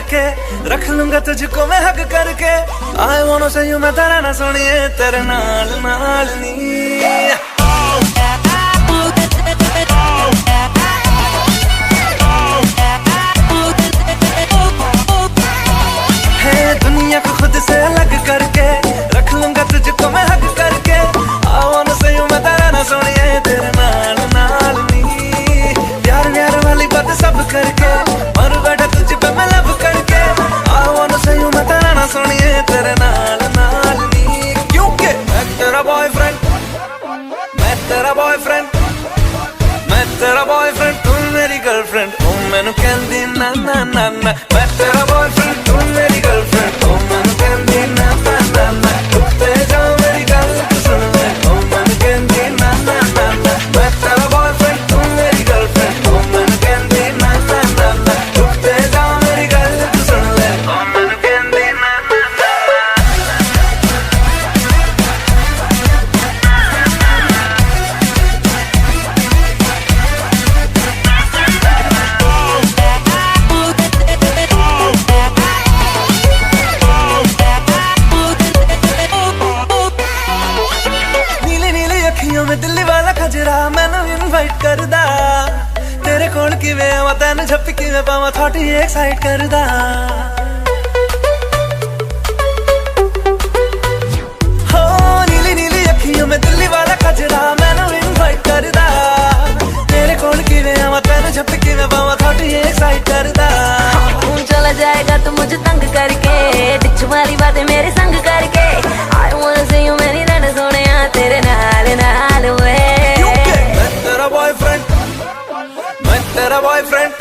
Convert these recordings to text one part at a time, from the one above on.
करके, रख लूंगा तुझको मैं हक करके। आई वांट से यू मैं तेरा ना सुनिए, तेरे नाल नाल नी। दुनिया को खुद से अलग करके, रख लूंगा तुझको मैं हक करके। I wanna say you मैं तेरा ना सुनिए, तेरे नाल नाल नी। प्यार प्यार वाली बात सब करके, मर बैठा तुझ पे मैं लब करके। I wanna say you मैं तेरा ना सुनिए, तेरे नाल नाल नी। क्योंकि मैं तेरा बॉयफ्रेंड, मैं तेरा बॉयफ्रेंड, मैं तेरा बॉयफ्रेंड, तू मेरी गर्लफ्रेंड। ओ मैनू कहंदी ना ना ना ना, मैं तेरा बॉयफ्रेंड, तू मेरी गर्लफ्रेंड। ओ मैनू कहंदी ना ना ना ना, उत्ते जा मेरी गल तू सुन ले। ओ मैनू कहंदी ना ना ना ना, मैं तेरा बॉयफ्रेंड, तू मेरी गर्लफ्रेंड। ओ मैनू कहंदी ना ना ना ना, उत्ते जा मेरी गल तू सुन ले। ओ मैनू कहंदी ना ना ना। मैं दिल्ली वाला खजरा मैनू इनवाइट करदा, तेरे कोल किवें आवां तैनू झप्पी किवें पावां, थॉट ही एक्साइट करदा। हो नीली नीली अखियों में दिल्ली वाला खजरा मैनू इनवाइट करदा, तेरे कोल किवें आवां तैनू झप्पी किवें पावां, थॉट ही एक्साइट करदा। तू चला जाएगा तो मुझे तंग करके, डिच वाली बातें मेरे संग करके। I wanna see you मेरी रन सोनिया, तेरे नाल नाल वे। मैं तेरा बॉयफ्रेंड, मैं तेरा बॉयफ्रेंड,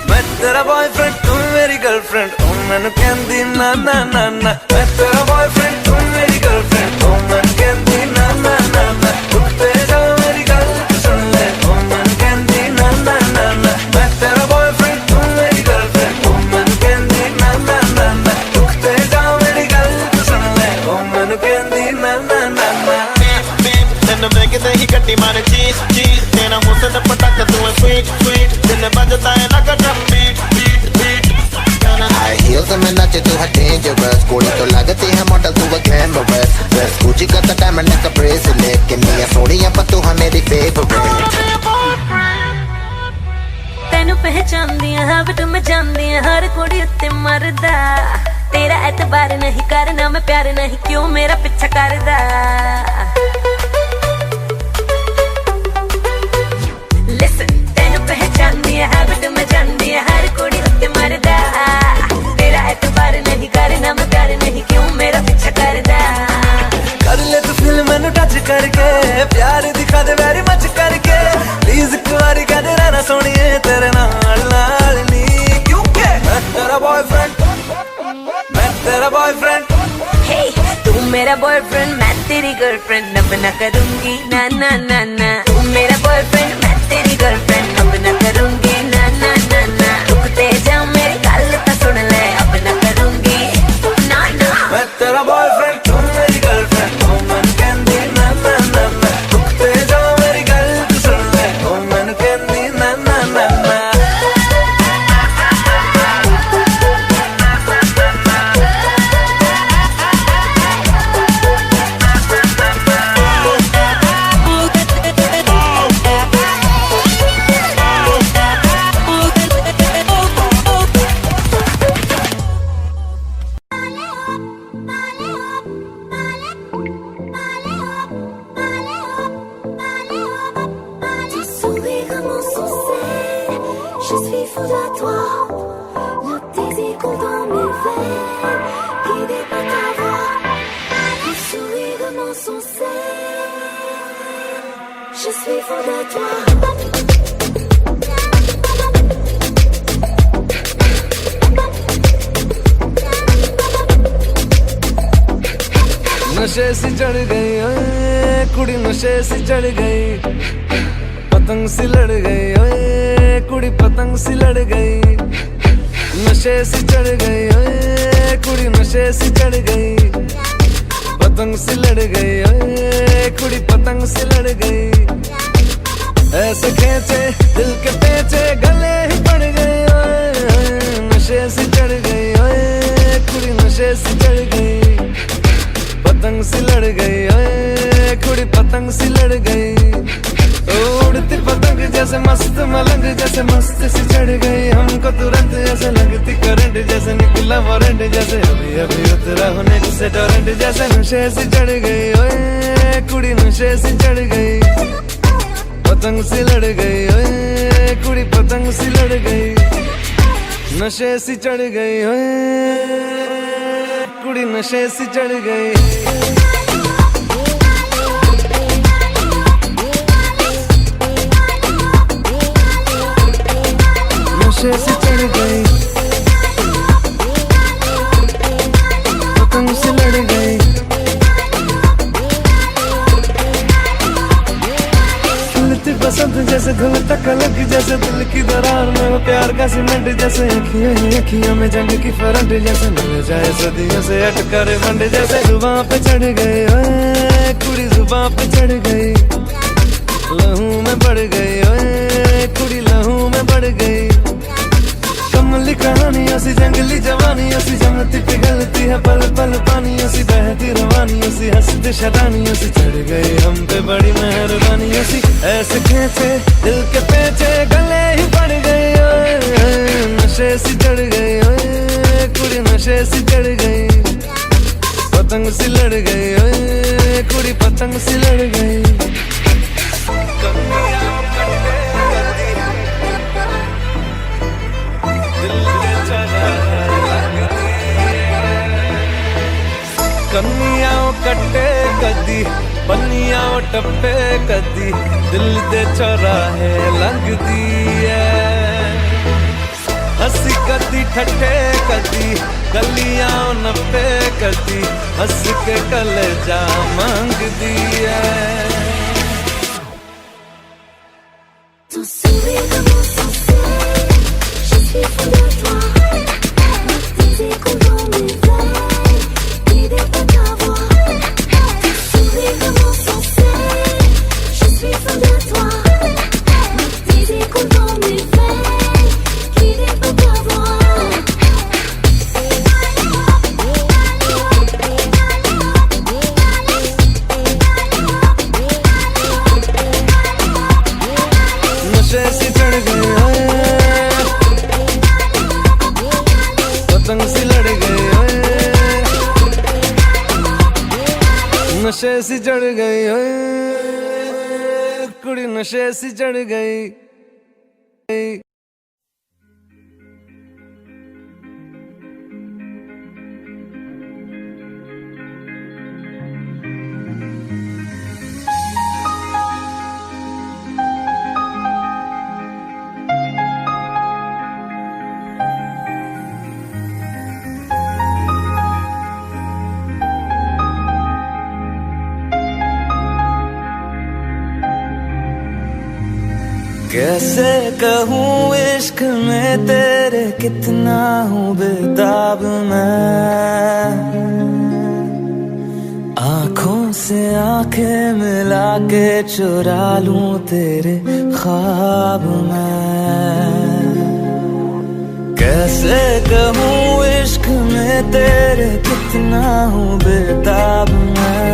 मैं तेरा बॉयफ्रेंड, तू मेरी गर्लफ्रेंड। ओ मैनू कहंदी ना ना ना ना, मैं तेरा बॉयफ्रेंड, तू मेरी गर्लफ्रेंड। ओ मैनू कहंदी ना ना ना ना, उत्ते जा मेरी गल तू सुन ले। ओ मैनू कहंदी ना ना ना ना, मैं तेरा बॉयफ्रेंड, तू मेरी गर्लफ्रेंड। ओ मैनू कहंदी ना ना ना ना, उत्ते जा मेरी गल तू सुन ले। ओ मैनू कहंदी ना ना ना ना। तेनू देखते ही गड्डी मारे चीज चीज, तेरा मुंह से पटाखा तू है स्वीट स्वीट, दिल बजता है ना drum beat beat beat. High heels में नाचे तू है डेंजरस, कोड़ी तो लगती है मॉडल तू है ग्लैमरस। ड्रेस गुची का तो डायमंड का ब्रेसलेट, कि मियां सोनिया पर तू है मेरी फेवरेट। तेनू पहचानदी हां बट मैं जानदी हां हर कुड़ी उत्ते मरदा, तेरा एतबार नहीं करना मैं प्यार नहीं, क्यों मेरा पीछा करदा। Listen, तेनू पहचानदी हां बट मैं जानदी हां हर कुड़ी उत्ते मरदा, तेरा एतबार नहीं करना मैं प्यार नहीं, क्यों मेरा पीछा करदा। कर ले तू फिल्म मैनू टच करके, प्यार दिखा दे वेरी मच करके। प्लीज एक बारी कह दे रहना सोनिए, तेरे नाल नाल नी। क्योंकि मैं तेरा बॉयफ्रेंड, मैं तेरा बॉयफ्रेंड। Hey, तू मेरा बॉयफ्रेंड मैं तेरी गर्लफ्रेंड, अब ना करूंगी ना ना ना ना। तू मेरा बॉयफ्रेंड मैं तेरी गर्लफ्रेंड, अब ना करूंगी ना ना ना ना। रुकते जा मेरी गल तो सुन ले, अब ना करूंगी ना ना। मैं तेरा बॉयफ्रेंड, तू मेरी गर्लफ्रेंड। ओ मैनू कहंदी ना ना ना ना, रुकते जा मेरी गल तू सुन ले। ओ मैनू कहंदी ना ना ना ना। Je suis fou de toi, le désir coule dans mes veines, guidé par ta voix, le sourire de mon sensé. Je suis fou de toi. नशे से चढ़ गई ओए कुड़ी, नशे से चढ़ गई, पतंग सी लड़ गई ओए कुड़ी, पतंग सी लड़ गई। नशे से चढ़ गई ओए कुड़ी, नशे से चढ़ गई, पतंग सी लड़ गई ओए कुड़ी, पतंग सी लड़ गई। ऐसे खेचे दिल के पेचे गले ही पड़ गए ओए, नशे सी चढ़ गई ओए कुड़ी नशे सी चढ़ गई, पतंग सी लड़ गई ओए कुड़ी पतंग सी लड़ गई। उड़ती पतंग जैसे मस्त मलंग जैसे मस्त सी चढ़ गई, हमको तुरंत ऐसे लगती करंट जैसे निकला वारंट जैसे अभी अभी उतरा होने से टोरेंट जैसे नशे सी चढ़ गई ओए कुड़ी नशे सी चढ़ गई, पतंग सी लड़ गई ओए कुड़ी पतंग सी लड़ गई, नशे सी चढ़ गई ओए कुड़ी नशे सी चढ़ गई। नशे से चढ़ गई, पतंग से लड़ गई, खिलती बसंत जैसे धुल तक अलग जैसे दिल की दरार में वो प्यार का सीमेंट जैसे अखियों ही अखियों में जंग की फरंट जैसे मिल जाए सदियों से अटकर बंड जैसे जुबां पे चढ़ गई ओए कुड़ी जुबां पे चढ़ गई, लहू में बढ़ गई ओए कुड़ी लहू में बढ़ गई। कमली कहानियों सी जंगली जवानियों सी जमती पिघलती है पल पल पानियों सी बहती रवानियों सी हंसती शरानियों सी चढ़ गई हम पे बड़ी मेहरबानियों सी, ऐसे खेचे दिल के पेचे गले ही पड़ गई ओए नशे सी चढ़ गई ओए कुड़ी नशे सी चढ़ गई, पतंग सी लड़ गई ओए कुड़ी पतंग सी लड़ गई। कन्नियाओ कट्टे कदी पन्नियाओ टप्पे कदी दिल दे चौराहे लगदी है, हंसी कदी ठट्ठे कदी गलियाओ नप्पे कदी हंस के कलेजा मांगदी है। Ton sourire commence sans cesse, je suis fou de toi. Tes échos dans mes veines, guidés par ta voix. Ton sourire commence sans cesse, je suis fou de toi. Tes échos dans mes veines, guidés par ta voix. नशे सी चढ़ गई ओए पतंग सी लड़ गई ओए नशे सी चढ़ गई ओए कुड़ी नशे सी चढ़ गई। कैसे कहूँ इश्क में तेरे कितना हूँ बेताब मैं, आँखों से आंखें मिला के चुरा लूं तेरे ख्वाब मैं। कैसे कहूँ इश्क में तेरे कितना हूँ बेताब मैं,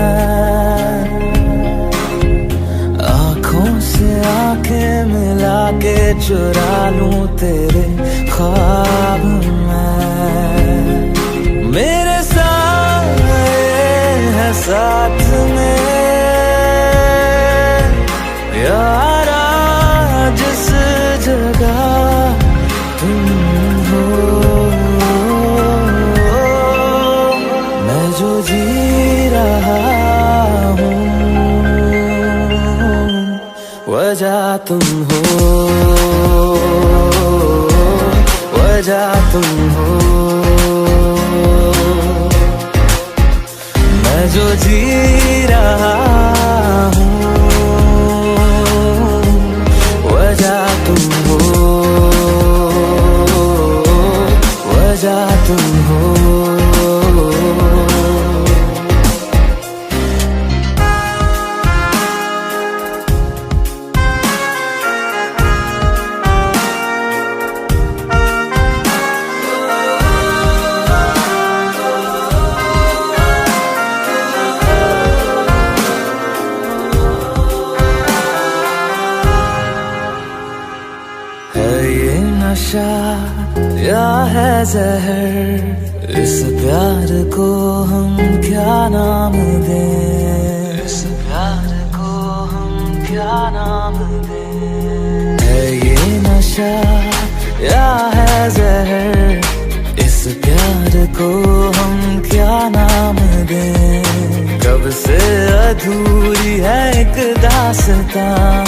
आँखों से आंखें मिला के चुरा लूं तेरे ख्वाब मैं। मेरे साए है साथ में यारा जिस जगह तुम हो, मैं जो जी रहा हूँ वजह तुम हो, वजह तुम हो, मैं जो जी रहा हूँ वजह तुम हो, वजह तुम हो। जहर, इस प्यार को हम क्या नाम दें, इस प्यार को हम क्या नाम दें। है ये नशा या है जहर, इस प्यार को हम क्या नाम दें। कब से अधूरी है एक दास्तां,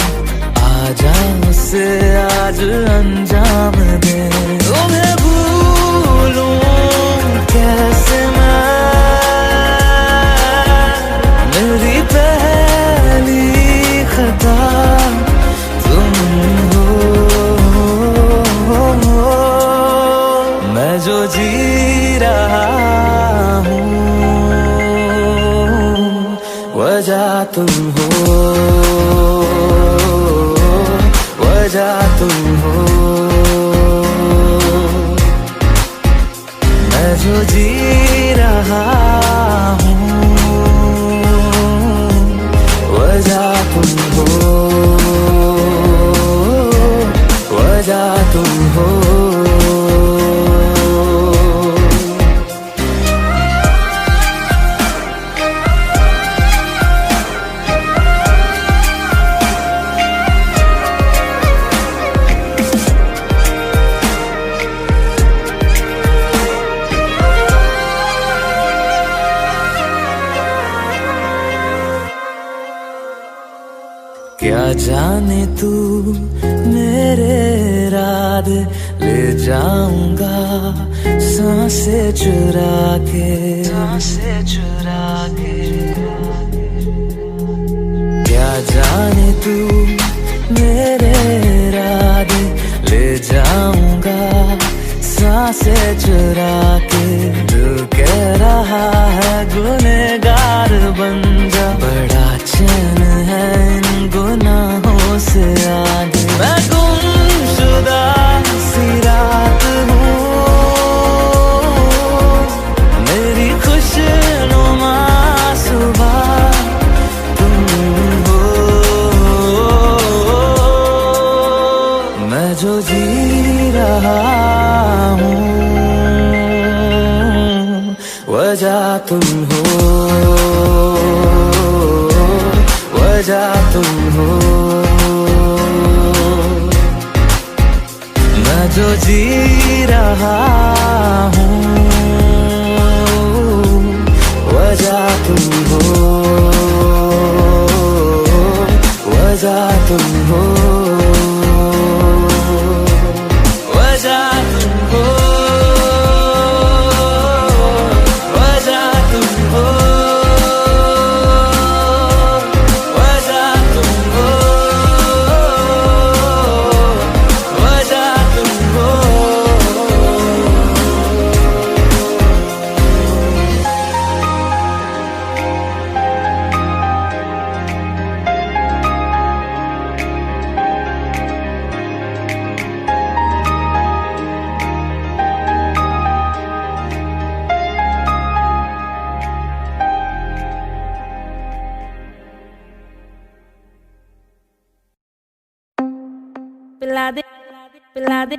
आजा उसे आज अंजाम दे। तुम्हें भूलूं कैसे मैं, मेरी पहली खता तुम हो। मैं जो जी रहा हूँ वजह तुम हो, वजह तुम हो। मैं जो जी रहा हूँ वजह तुम हो, वजह तुम हो। क्या जाने तू मेरे इरादे, ले जाऊंगा सांसें चुरा के, सांसें चुरा के। क्या जाने तू मेरे इरादे, ले जाऊंगा सांसें चुरा के। दिल कह रहा है गुनहगार बन जा, बड़ा चैन है इन गुनाहों से आगे। मैं गुमशुदा सी रात हूँ, मेरी खुशनुमा सुबह तुम हो। मैं जो जी रहा हूँ वजह तुम हो, वजह तुम हो। मैं जो जी रहा हूँ वजह तुम हो, वजह तुम हो, वजह तुम हो, वजह तुम हो, वजह तुम हो, वजह तुम हो। पिला दे पिला दे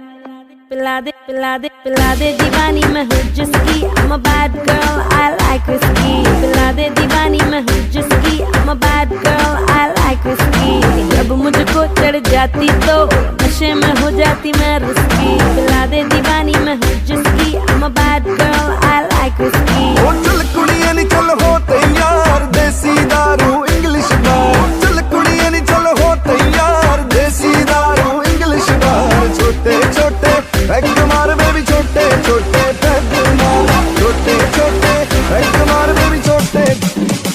पिला दे पिला दे पिला दे दीवानी मैं हूँ जिसकी, I'm a bad girl, I like whiskey। पिला दे दीवानी मैं हूँ जिसकी, I'm a bad girl, I like whiskey। जब मुझको चढ़ जाती तो नशे में हो जाती मैं रिस्की। पिला दे दीवानी मैं हूँ जिसकी, I'm a bad girl, I like whiskey। ओ चल कुड़िए नी चल हो तैयार, देसी दारू इंग्लिश बार। चल कुड़िए नी चल हो तैयार, देसी दारू इंग्लिश बार। छोटे छोटे पैग मार बेबी, छोटे छोटे पैग मार, छोटे छोटे पैग मार बेबी, छोटे।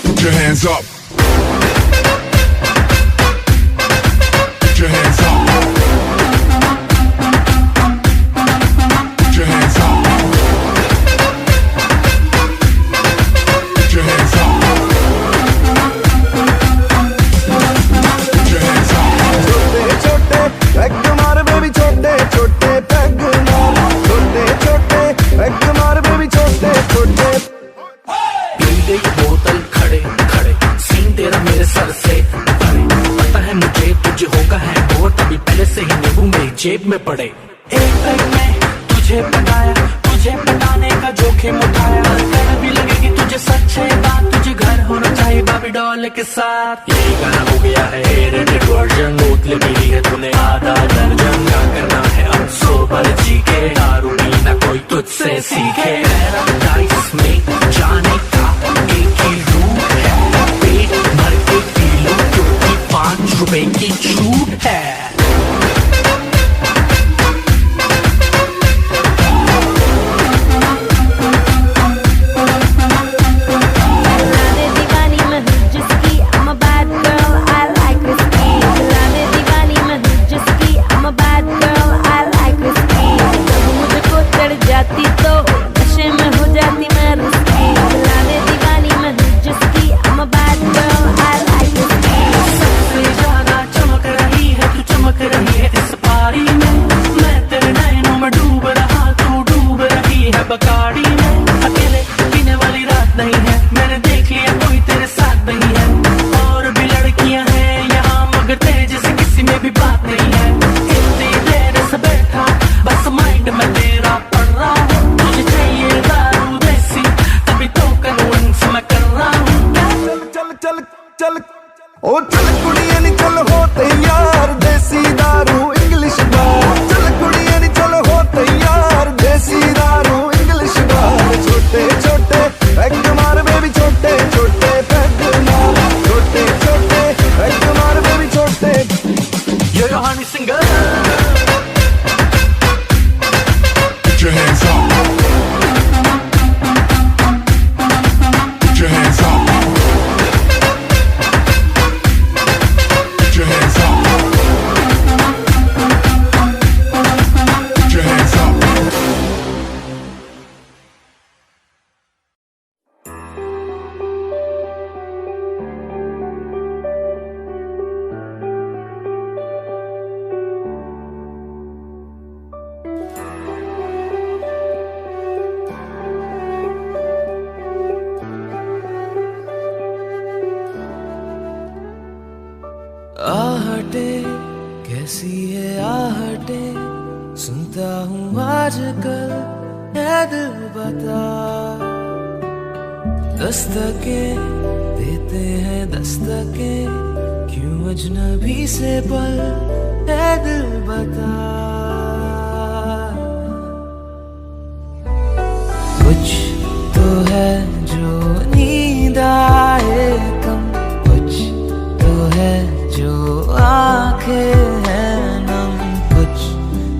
Put your hands up. Put your hands up. Put your hands up. के साथ। ये गाना हो गया है रेटेड वर्जन, बोतलें मिली है तूने आधा दर्जन। क्या करना है अब सोबर जी के, दारू पीना कोई तुझसे सीखे। पैराडाइस में जाने का एक ही रूट है, पेट भर के पी लो क्योंकि 5 रुपए की छूट है। बकाड़ी में अकेले पीने वाली रात नहीं है, मैंने देख लिया कोई तेरे साथ नहीं है। और भी लड़कियां हैं यहाँ मगर तेरे जैसे किसी में भी बात नहीं है। इतनी देर से बैठा बस माइंड में तेरा पड़ रहा हूँ, तुझे चाहिए दारू देसी तभी तो कानून से मैं कर रहा हूँ। चल चल चल चल ओ चल कुड़ियां नी चल हो तैयार, देसी दारू इंग्लिश बार। चल कुड़ियां नी चल हो तैयार, देसी दारू इंग्लिश बार। छोटे छोटे पैग मार बेबी, छोटे छोटे पैग मार, छोटे छोटे पैग मार बेबी, छोटे। Yo honey singer, Put your hands up. Put your hands up. Put your hands up. Put your hands up. आहटे कैसी है आहटे, सुनता हूँ आजकल है दिल बता। दस्तकें देते हैं दस्तकें, क्यों अजनबी से पल है दिल बता। कुछ तो है जो नींद आए कम, कुछ तो है जो आंखें हैं नम, कुछ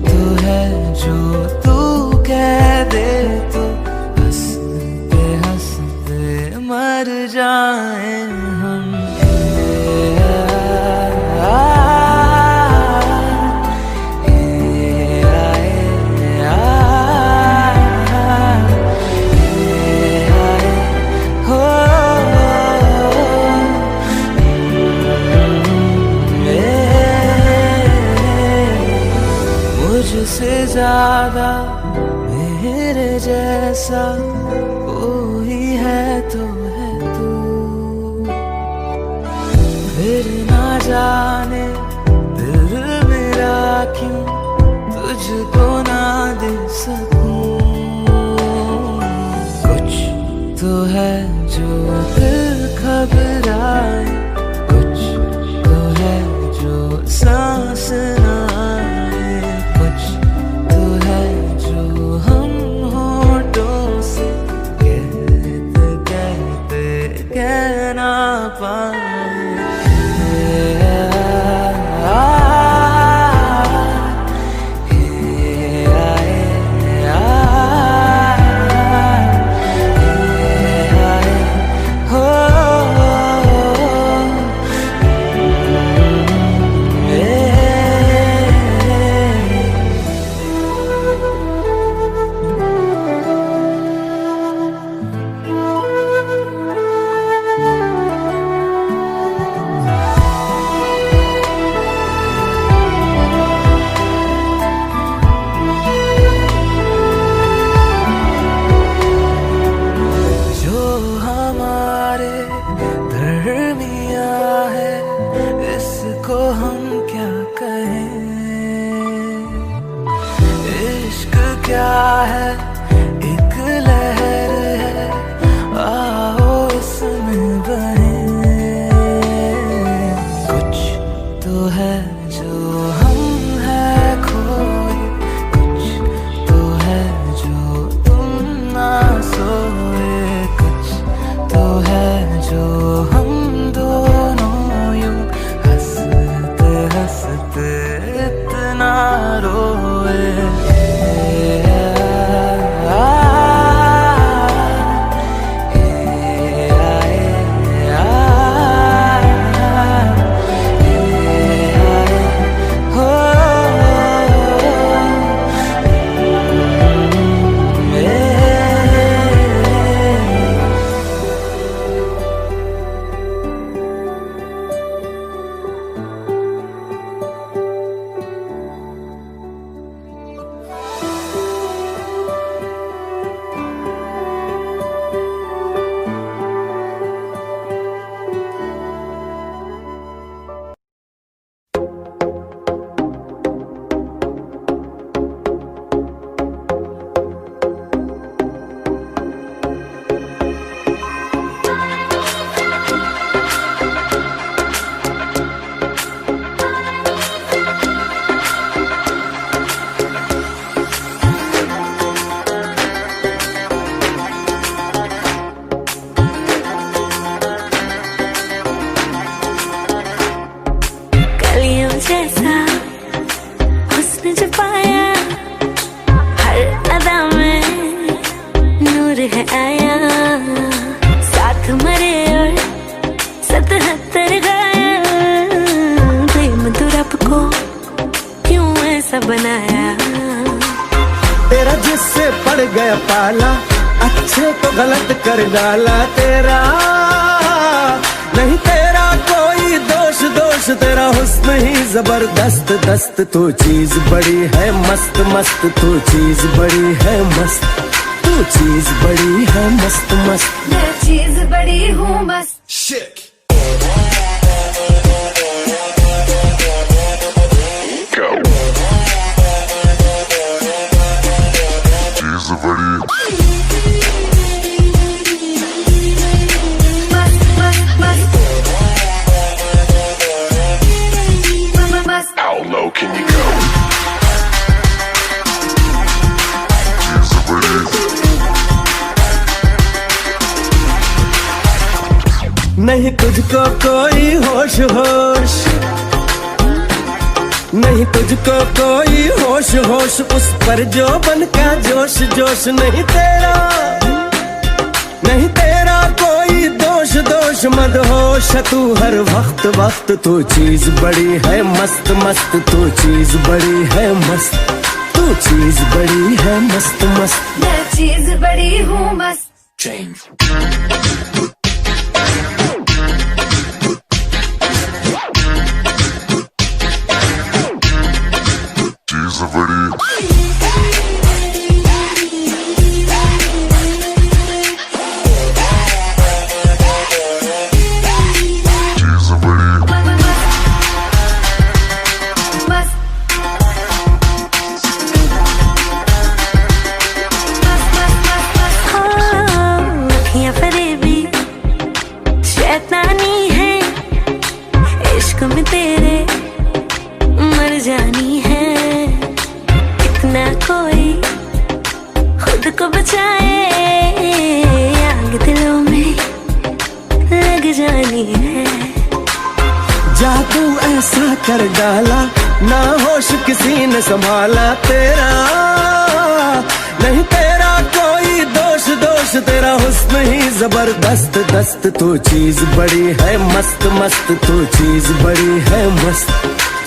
तो है जो तू कह दे तो हंसते हंसते मर जाए हम। मुझसे ज्यादा मेरे जैसा कोई है तो है तू, फिर ना जाने दिल मेरा क्यों तुझको ना दे सकूं। कुछ तो है जो दिल घबराए, कुछ तो है जो सांस ना आए, कुछ तो है जो हम होठों से कहते कहते कह ना पाए। है आया, साथ मरे और 77 गाया। प्रेम तो रब को क्यों ऐसा बनाया? तेरा जिससे पड़ गया पाला, अच्छे को गलत कर डाला। तेरा नहीं तेरा कोई दोष, दोष तेरा हुस्न ही जबरदस्त दस्त। तू चीज बड़ी है मस्त मस्त, तू चीज बड़ी है मस्त, तू चीज बड़ी है मस्त मस्त। मैं चीज बड़ी हूँ मस्त। Shit. How low can you go? नहीं तुझको कोई होश होश, नहीं तुझको कोई होश होश, उस पर जो बन का जोश जोश। नहीं तेरा, नहीं तेरा कोई दोष दोष, मदहोश तू हर वक्त वक्त। तू चीज बड़ी है मस्त मस्त, तू चीज बड़ी है मस्त, तू चीज बड़ी है मस्त मस्त। मैं चीज बड़ी हूँ मस्त। Change. शैतानी है इश्क में तेरे, मर जानी है। इतना कोई खुद को बचाए, आग दिलों में लग जानी है। जादू ऐसा कर डाला, ना होश किसी ने संभाला। तेरा नहीं तेरा कोई दोष दोष, तेरा हुस्न ही जबरदस्त दस्त। तू चीज बड़ी है मस्त मस्त, तू चीज बड़ी है मस्त,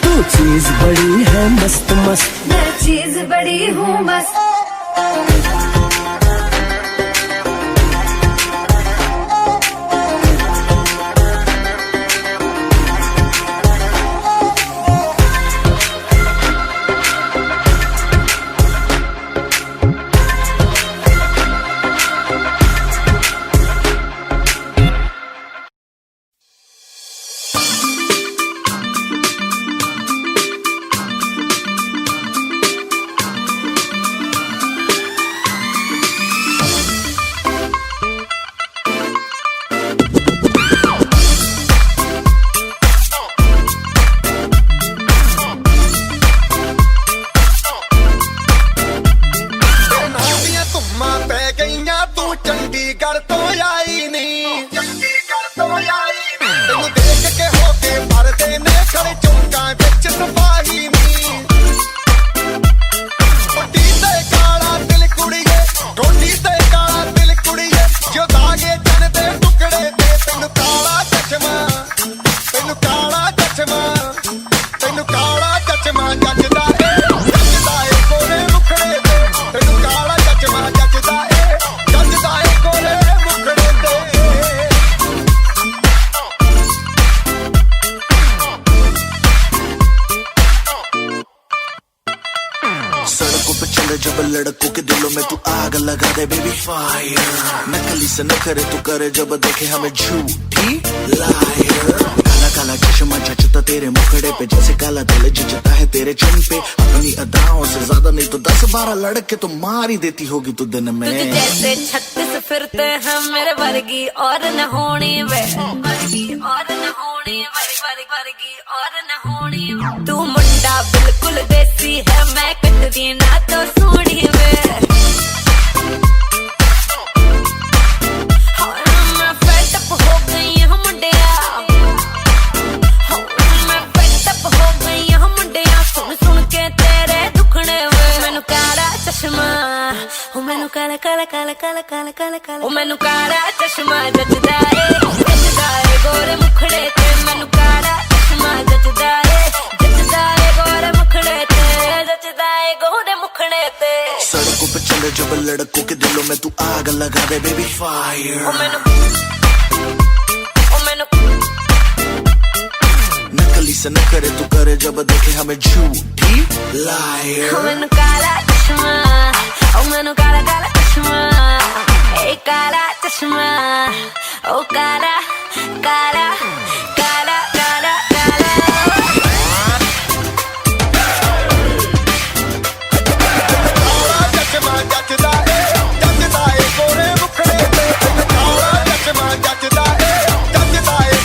तू चीज बड़ी है मस्त मस्त। मैं चीज बड़ी हूँ मस्त। जब लड़कों के दिलों में तू आग लगा दे बेबी फायर, नकली से न करे तू करे जब देखे हमें झूठी लायर। काला काला चश्मा जचता तेरे मुखड़े पे, जैसे काला दिल जचता है तेरे चिन पे। अपनी अदाओं से ज्यादा नहीं तो 10-12 लड़के तो मार ही देती होगी तू दिन में। तुझे जैसे 36 फिरते हैं मेरे वर्गी और न होनी वे, वर्गी और न होनी, वर्गी और न होनी। तू मुंडा बिल्कुल देसी है, मैं कटदी ना तो सोनी वे। मैं फेड अप हो गई हूँ मुंडिया, मैं फेड अप हो गई हूँ मुंडिया। सुन सुन के तेरे दुखने वे, मैनू काला चश्मा, मैनू काला काला काला काला काला काला काला काला ओ मैनू काला चश्मा जचदा ए गोरे मुखड़े ते मैनू काला चश्मा जचदा ए गोरे मुखड़े ते जचदा ए गोरे मुखड़े ते सड़कों पे चले जब लड़कों के दिलों में तू आग लगा दे बेबी फायर ओ मैनू नकली से न करे तू करे जब देखे हमें झूठी लायर ओ मैनू काला चश्मा ओ मैनू काला काला चश्मा ए काला चश्मा ओ काला काला काला काला काला चश्मा जचदा ए गोरे मुखड़े ते काला चश्मा जचदा ए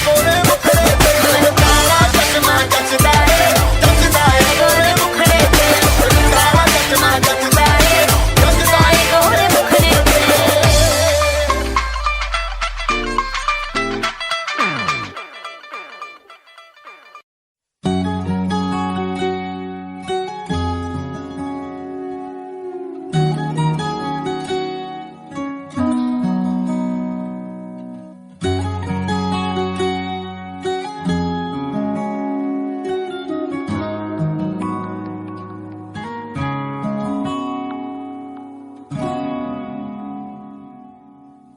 गोरे मुखड़े ते काला चश्मा जचदा ए गोरे मुखड़े ते काला चश्मा जचदा ए गोरे मुखड़े ते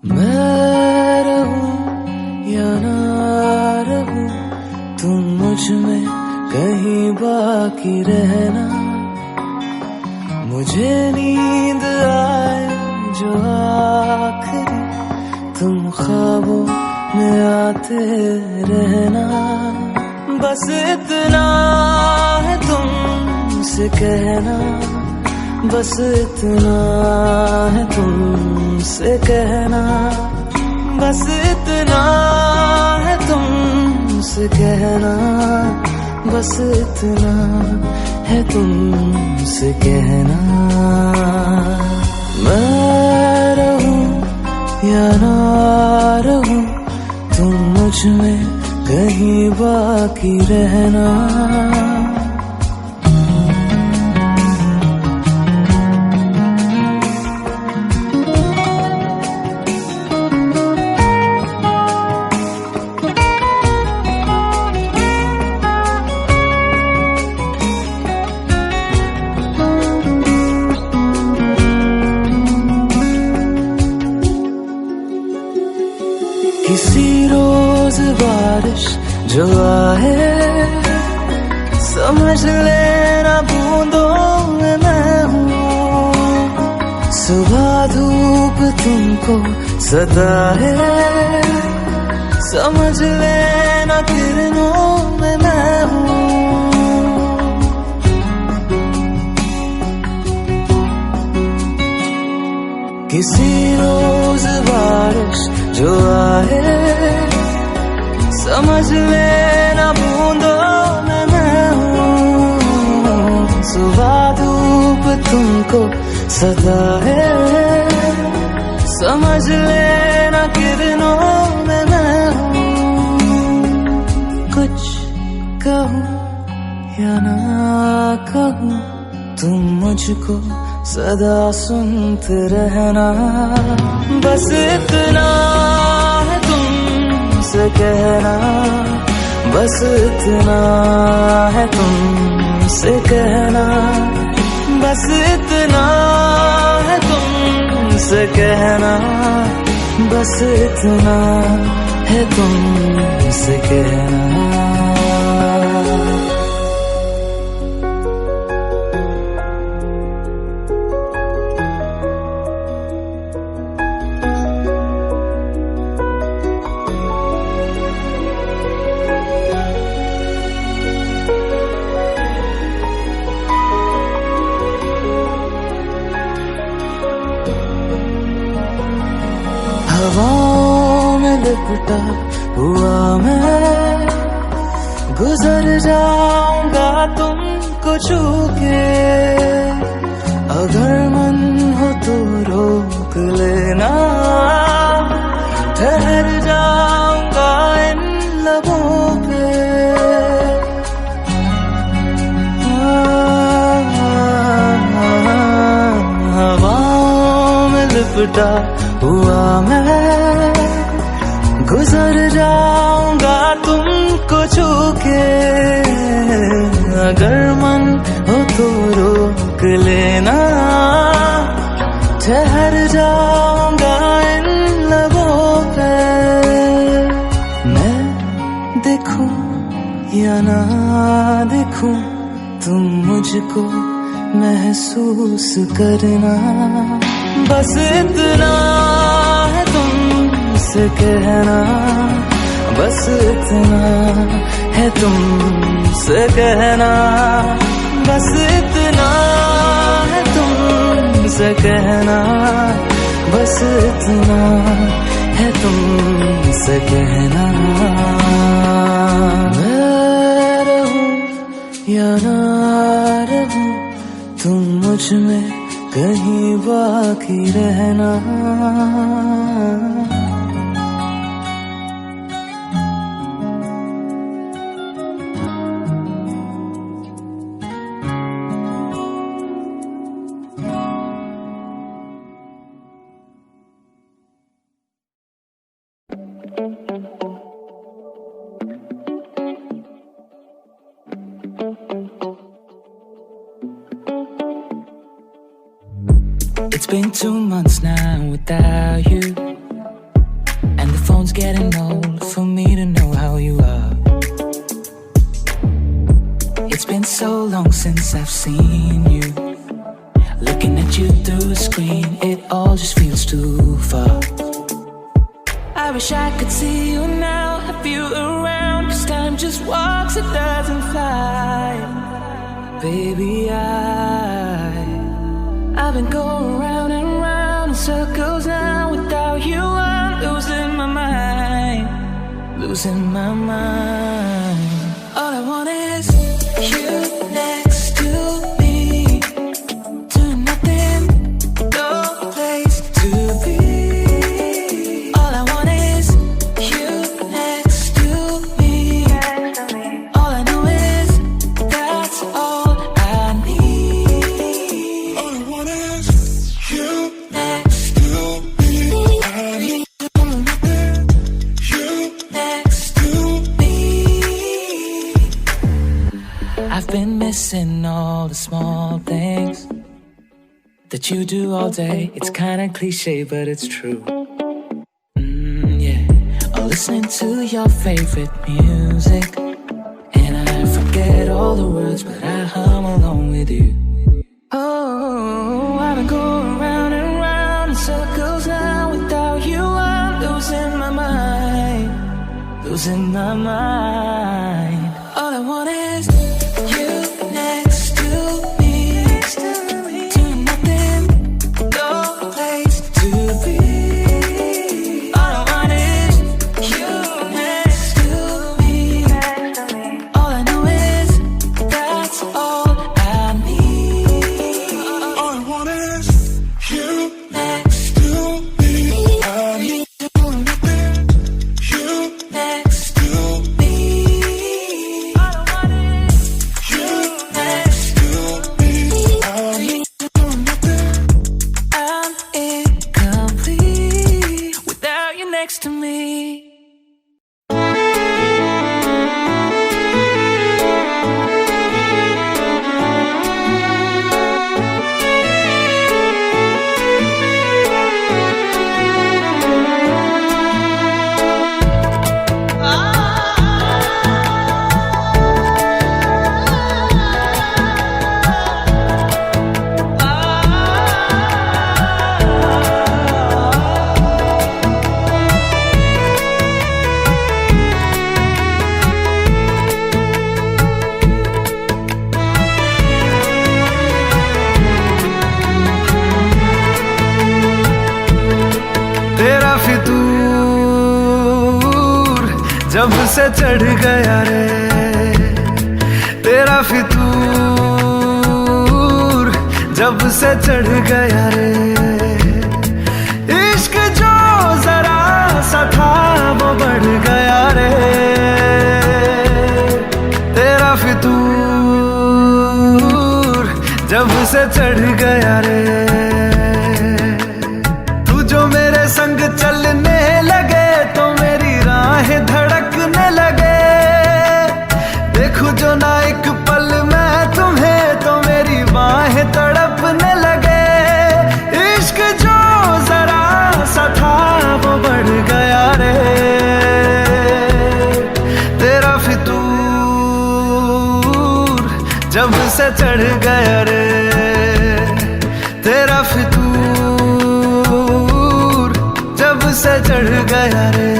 मैं रहूं या ना रहूं तुम मुझ में कहीं बाकी रहना मुझे नींद आए जो आखिरी तुम ख्वाबों में आते रहना बस इतना है तुमसे कहना बस इतना है तुमसे कहना बस इतना है तुमसे कहना बस इतना है तुमसे कहना मैं रहूं या ना रहूं तुम मुझ में कहीं बाकी रहना किसी रोज बारिश जो आए समझ लेना बूंदों में मैं हूँ सुबह धूप तुमको सदा है समझ लेना किरणों में मैं हूँ किसी रोज बारिश जो आए समझ लेना बूंदों में मैं हूँ सुबह धूप तुमको सदा है समझ लेना किरणों में मैं हूँ कुछ कहूँ या ना कहूँ तुम मुझको सदा सुनते रहना बस इतना है तुमसे कहना बस इतना है तुमसे कहना बस इतना है तुमसे कहना बस इतना है तुमसे कहना हवाओं में लिपटा हुआ मैं गुजर जाऊंगा तुमको छू के अगर मन हो तो रोक लेना ठहर जाऊंगा इन लबों पे हवाओं में लिपटा टूटा हुआ मैं गुजर जाऊंगा तुमको छू के। अगर मन हो तो रोक लेना, ठहर जाऊंगा इन लबों पे। मैं देखूं या ना देखूं, तुम मुझको महसूस करना। बस इतना है तुमसे कहना, बस इतना है तुमसे कहना, बस इतना है तुमसे कहना, बस इतना है तुमसे कहना। मैं रहूं या ना रहूं, तुम मुझ में कहीं बाकी रहना। It's been 2 months now without you, and the phone's getting old for me to know how you are. It's been so long since I've seen you. Looking at you through a screen, it all just feels too far. I wish I could see you now, have you around, 'cause time just walks, it doesn't fly. Baby, I've been going round and round in circles now. Without you I'm losing my mind, losing my mind. All I want is you next to me, doing nothing, no place to be. All I want is you next to me. All I know is that's all I need. All I want is you next to me. I need you next to me. I've been missing all the small things that you do all day. It's kinda cliche, but it's true. Yeah. Or listening to your favorite music, and I forget all the words, but I hum along with you. Oh, I've been going round and round in circles now. Without you I'm losing my mind, losing my mind. All I want is you next to me, doing nothing, no place to be. All I want is you next to me. All I know is that's all I need. All I want is you next to me. I need you next to me. All I want is you next to me. I need I'm incomplete without you next to me. तेरा फितूर जब से चढ़ गया रे, तेरा फितूर जब से चढ़ गया रे। इश्क जो जरा सा था वो बढ़ गया रे। तेरा फितूर जब से चढ़ गया रे। तू तेरे संग चलने लगे तो मेरी राहें धड़कने लगे। देखूं जो ना एक पल मैं तुम्हें तो मेरी बाहें तड़पने लगे। इश्क जो जरा सा था वो बढ़ गया रे, तेरा फितूर जब से चढ़ गया रे, तेरा फितूर जब से चढ़ गया रे।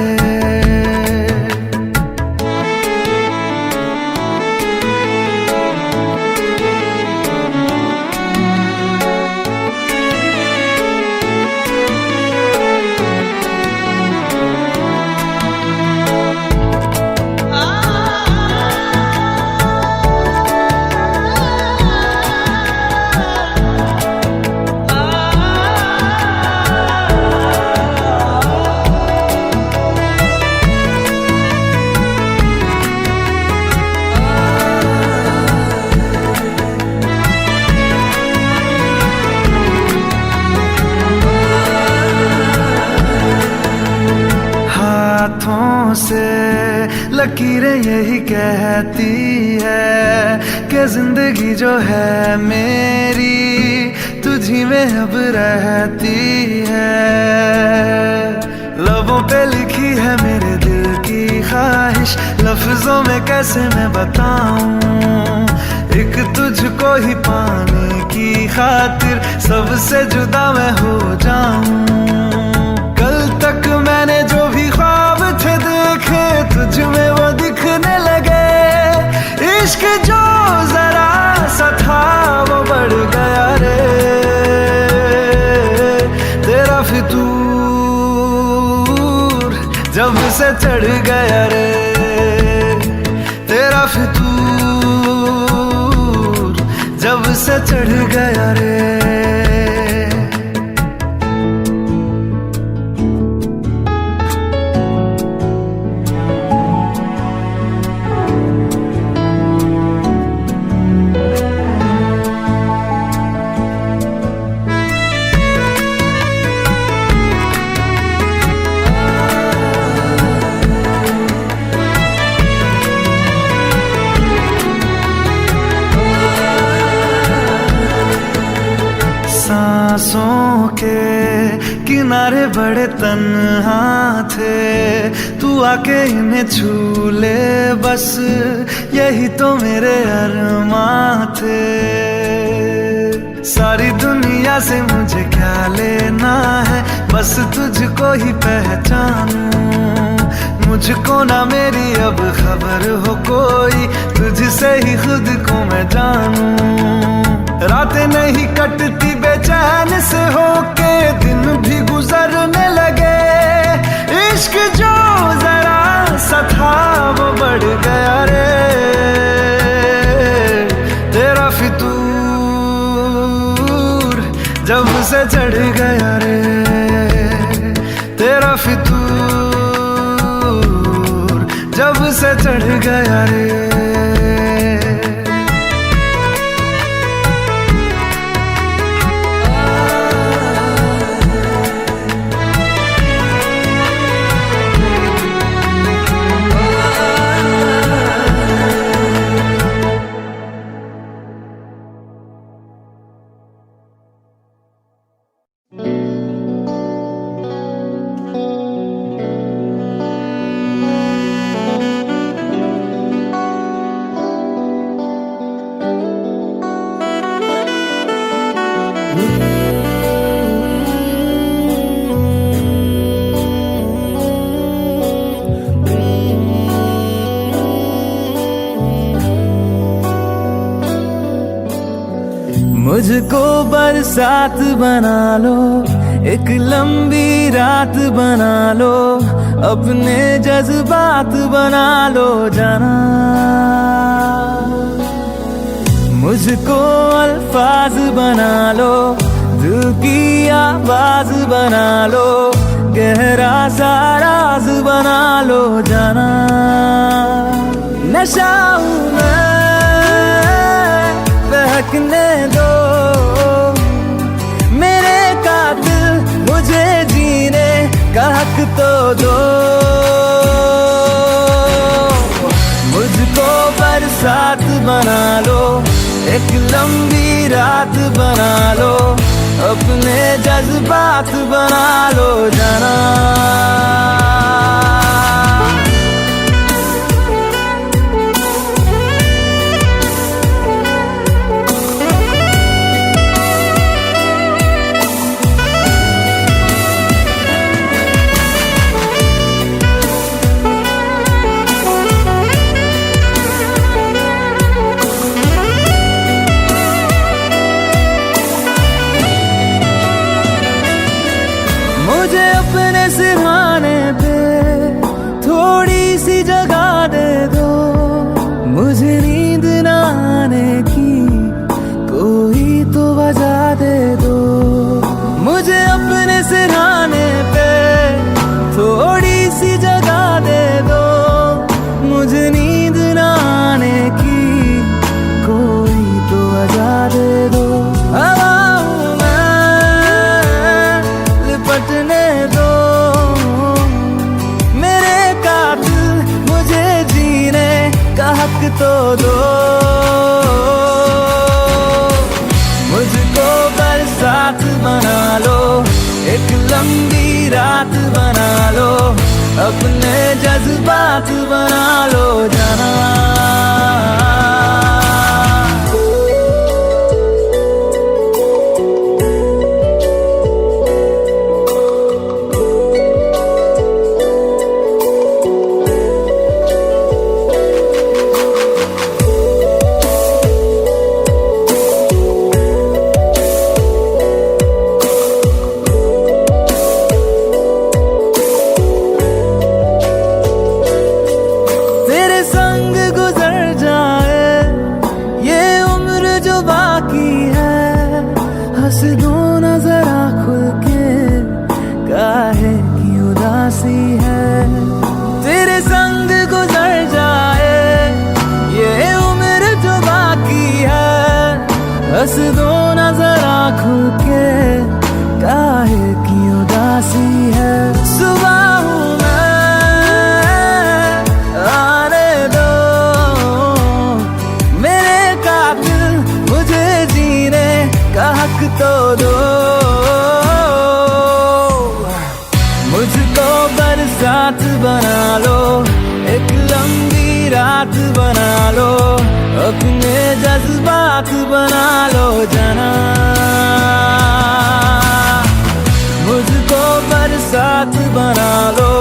हाथों से लकीरें यही कहती है कि जिंदगी जो है मेरी तुझी में अब रहती है। लबों पे लिखी है मेरे दिल की ख्वाहिश, लफ्जों में कैसे मैं बताऊं। एक तुझको ही पाने की खातिर सबसे जुदा मैं हो जाऊं। कल तक मैंने जो भी ख्वाब थे देखे तुझ में वो दिखने लगे। इश्क जो जरा सा था वो बढ़ गया रे, तेरा फितूर जब से चढ़ गया रे, तेरा फितूर जब से चढ़ गया रे। सांसों के किनारे बड़े तन्हा थे, तू आके इन्हें छू ले बस यही तो मेरे अरमां थे। सारी दुनिया से मुझे क्या लेना है, बस तुझको ही पहचानूं। मुझको ना मेरी अब खबर हो कोई, तुझसे ही खुद को मैं जानूं। रातें नहीं कटती बेचैन से होके, दिन भी गुजरने लगे। इश्क जो जरा सा था वो बढ़ गया रे, तेरा फितूर जब से चढ़ गया रे, तेरा फितूर जब से चढ़ गया रे। मुझको बरसात बना लो, एक लंबी रात बना लो, अपने जज्बात बना लो जाना। मुझको अल्फाज बना लो, दिल की आवाज बना लो, गहरा सा राज बना लो जाना। नशा हूं मैं, बहकने दो मेरे कातिल, मुझे जीने हक तो दो, मुझको बरसात बना लो, एक लंबी रात बना लो, अपने जज्बात बना लो जाना। मुझे अपने सिरहाने पे थोड़ी सी जगह दे दो, मुझे नींद न आने की कोई तो वजह दे दो। मुझे अपने सिरहाने पे थोड़ी सी जगह दे दो, मुझे नींद न आने की कोई तो वजह दे दो। लिपटने दो मेरे कातिल, मुझे जीने का हक तो दो, मुझको बरसात बना लो, एक लंबी रात बना लो, अपने जज्बात बना लो जाना। हंस दो ना जरा खुल के, काहे की उदासी है, तेरे संग गुजर जाए ये उम्र जो बाकी है। हंस दो ना जरा खुल के, काहे की उदासी है। सुबह हूँ मैं, आने दो मेरे कातिल, मुझे जीने का हक तो दो, मुझको बरसात बना लो, एक लंबी रात बना लो, अपने जज्बात बना लो जाना। मुझको बरसात बना लो,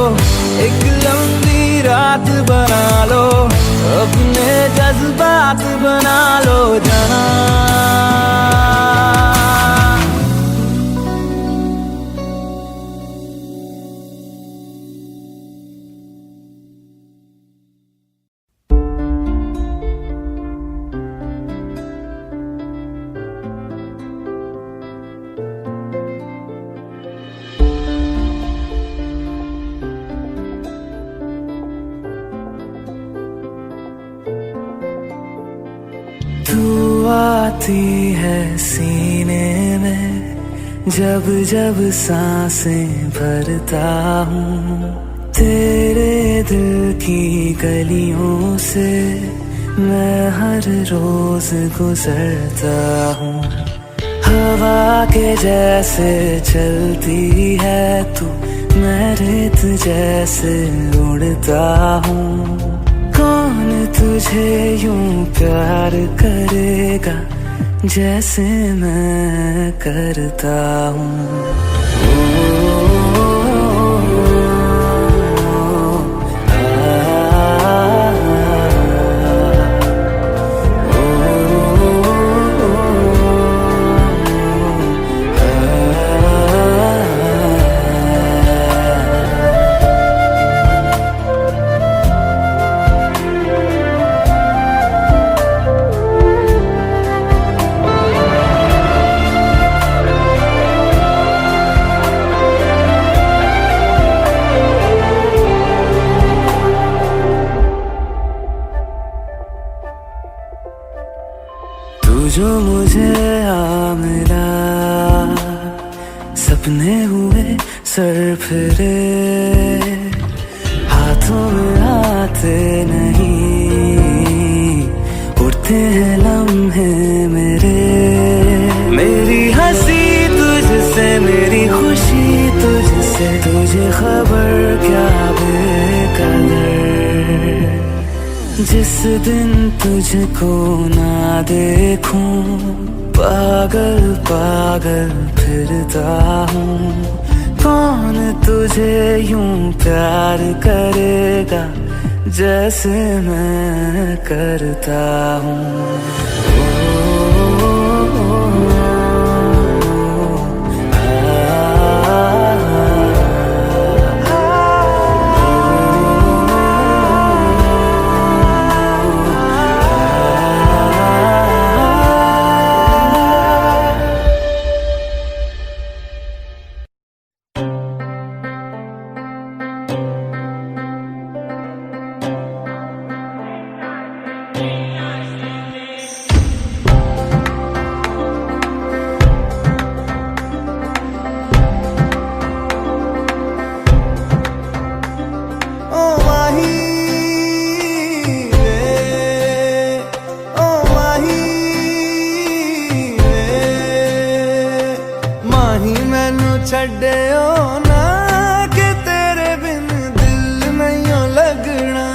एक लंबी रात बना लो, अपने जज्बात बना लो जाना। तू आती है सीने में, जब जब सांसें भरता हूँ, तेरे दिल की गलियों से मैं हर रोज गुजरता हूँ। हवा के जैसे चलती है तू, मैं रेत जैसे उड़ता हूँ। कौन तुझे यूं प्यार करेगा जैसे मैं करता हूँ। जो मुझे आ मिला, सपने हुए सर फिरे हाथों में आते नहीं, उड़ते हैं लम्हे मेरे। मेरी हंसी तुझसे, मेरी खुशी तुझसे, तुझे खबर क्या बेकदर। जिस दिन तुझको ना देखूं, पागल पागल फिरता हूँ। कौन तुझे यूं प्यार करेगा जैसे मैं करता हूँ। छड्डियो ना कि तेरे बिन दिल नहीं लगना।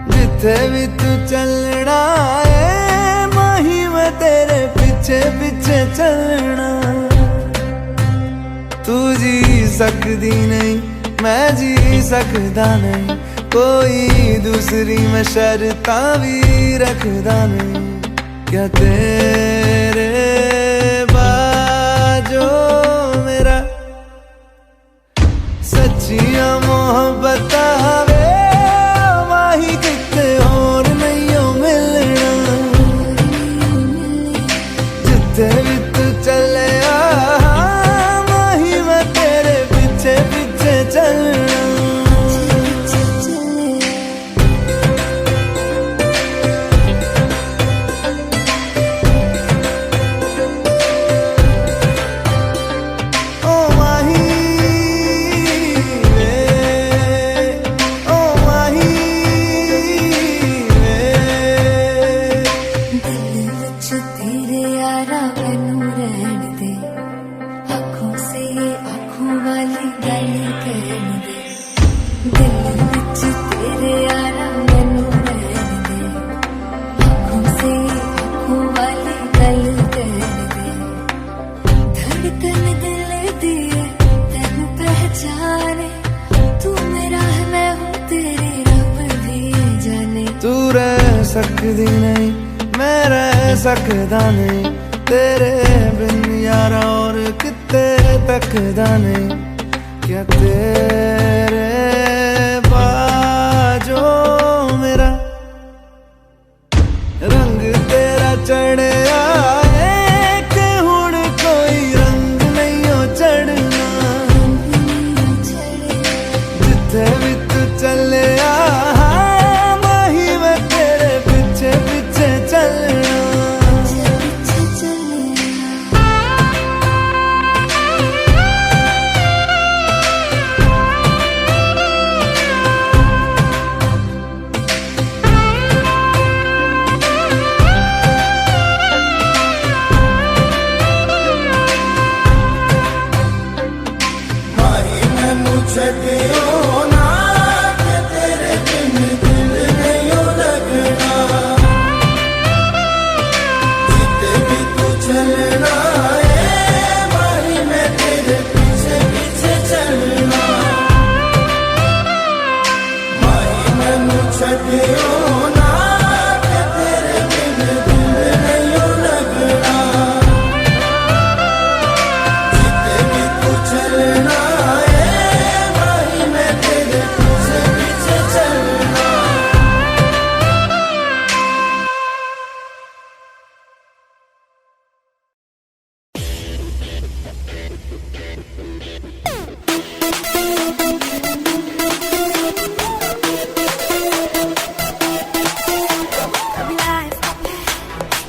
जिथे भी तू चलना है माही मैं तेरे पीछे पीछे चलना। तू जी सकदी नहीं मैं जी सकदा नहीं, कोई दूसरी मैं शर्तां भी रखदा नहीं। क्या तेरे जो मेरा सच्चिया मोहब्बत वे माही किते और नहीं मिलना। जिथे भी तू चले माही मैं तेरे पीछे पीछे चलना। सकदी नहीं मैं रह सकदा नहीं, तेरे बिन यारा और किते तकदा नहीं। क्या तेरे बाजो मेरा रंग तेरा चढ़िया है कि हुण कोई रंग नहीं हो चढ़ना। जिथे भी तू चले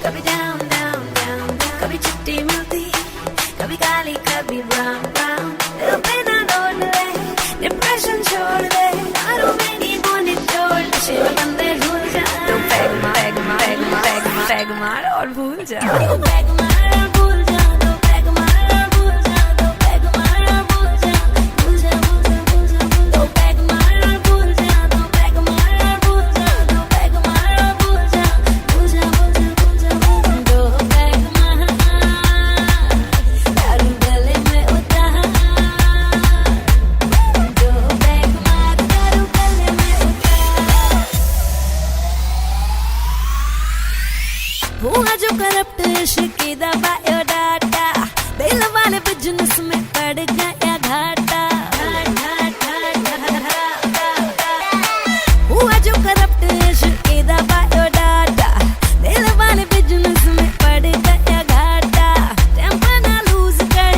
कभी डाउन डाउन डाउन डाउन, कभी चिट्टी मिलती कभी काली कभी ब्राउन। पैग मार और भूल जा। दो पैग मार और भूल जा, दो पैग मार और भूल जा, दो पैग मार और भूल जा, भूल जा, भूल जा, भूल जा, दो पैग मार और भूल जा, दो पैग मार और भूल जा, दो पैग मार और भूल जा, भूल जा, भूल जा, भूल जा, दो पैग मार दारू गले में उतार, दो पैग मार दारू गले में उतार। हुआ जो करप्ट इश्क दा बायोडाटा, दिल वाले बिजनेस में पड़ गया घाटा। हुआ जो करप्ट इश्क दा बायोडाटा, दिल वाले बिजनेस में पड़ गया घाटा। टेम्पर ना लूज कर,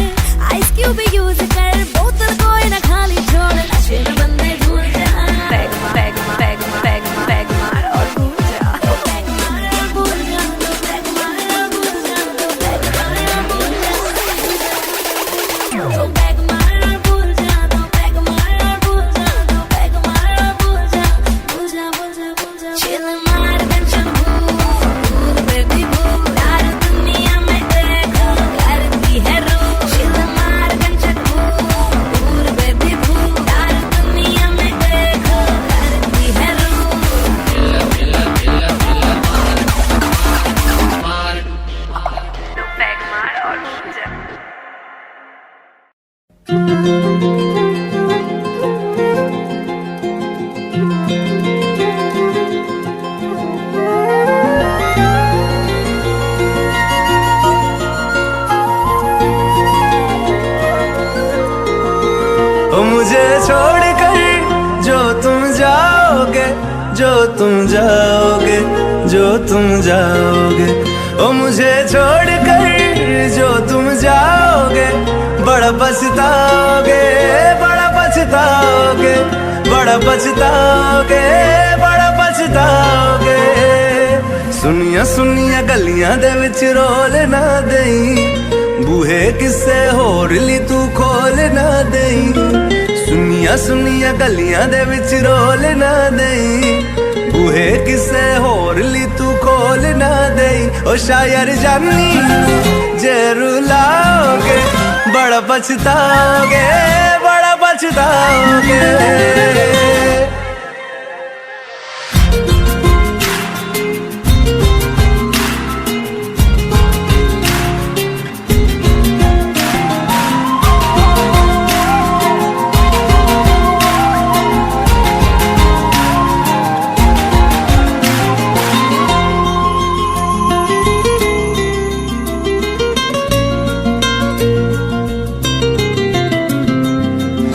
आइस क्यूब यूज कर, बोतल कोई ना खाली छोड़, नशे में बंदे झूल जा। Peg peg peg peg peg मार और भूल जा। दो पैग मार और भूल जा, दो पैग मार और भूल जा, दो पैग मार और भूल जा, दो पैग मार और भूल जा, दो पैग मार और भूल जा, दो पैग मार और भूल जा, भूल जा, भूल जा, भूल जा। चिल मार गंजन भूल बेबी भूल, यार दुनिया में देखो करती है रूल। चिल मार गंजन भूल बेबी भूल, यार दुनिया में देखो करती है रूल। पैग मार और भूल जा। ओ मुझे छोड़कर जो तुम जाओगे, जो तुम जाओगे, जो तुम जाओगे, ओ मुझे छोड़कर जो तुम जाओगे, बड़ा पछताओगे, बड़ा पछताओगे, बड़ा पछताओगे, बड़ा पछताओगे। सुनिया सुनिया गलियां दे विच रोल ना देई, बूहे किसे होर ली तू खोल ना देई। सुनिया सुनिया गलियां दे विच रोल ना देई, बूहे किसे होर ली तू खोल ना देई। ओ शायर जानी जे रुलाओगे, बड़ा पछताओगे, बड़ा पछताओगे।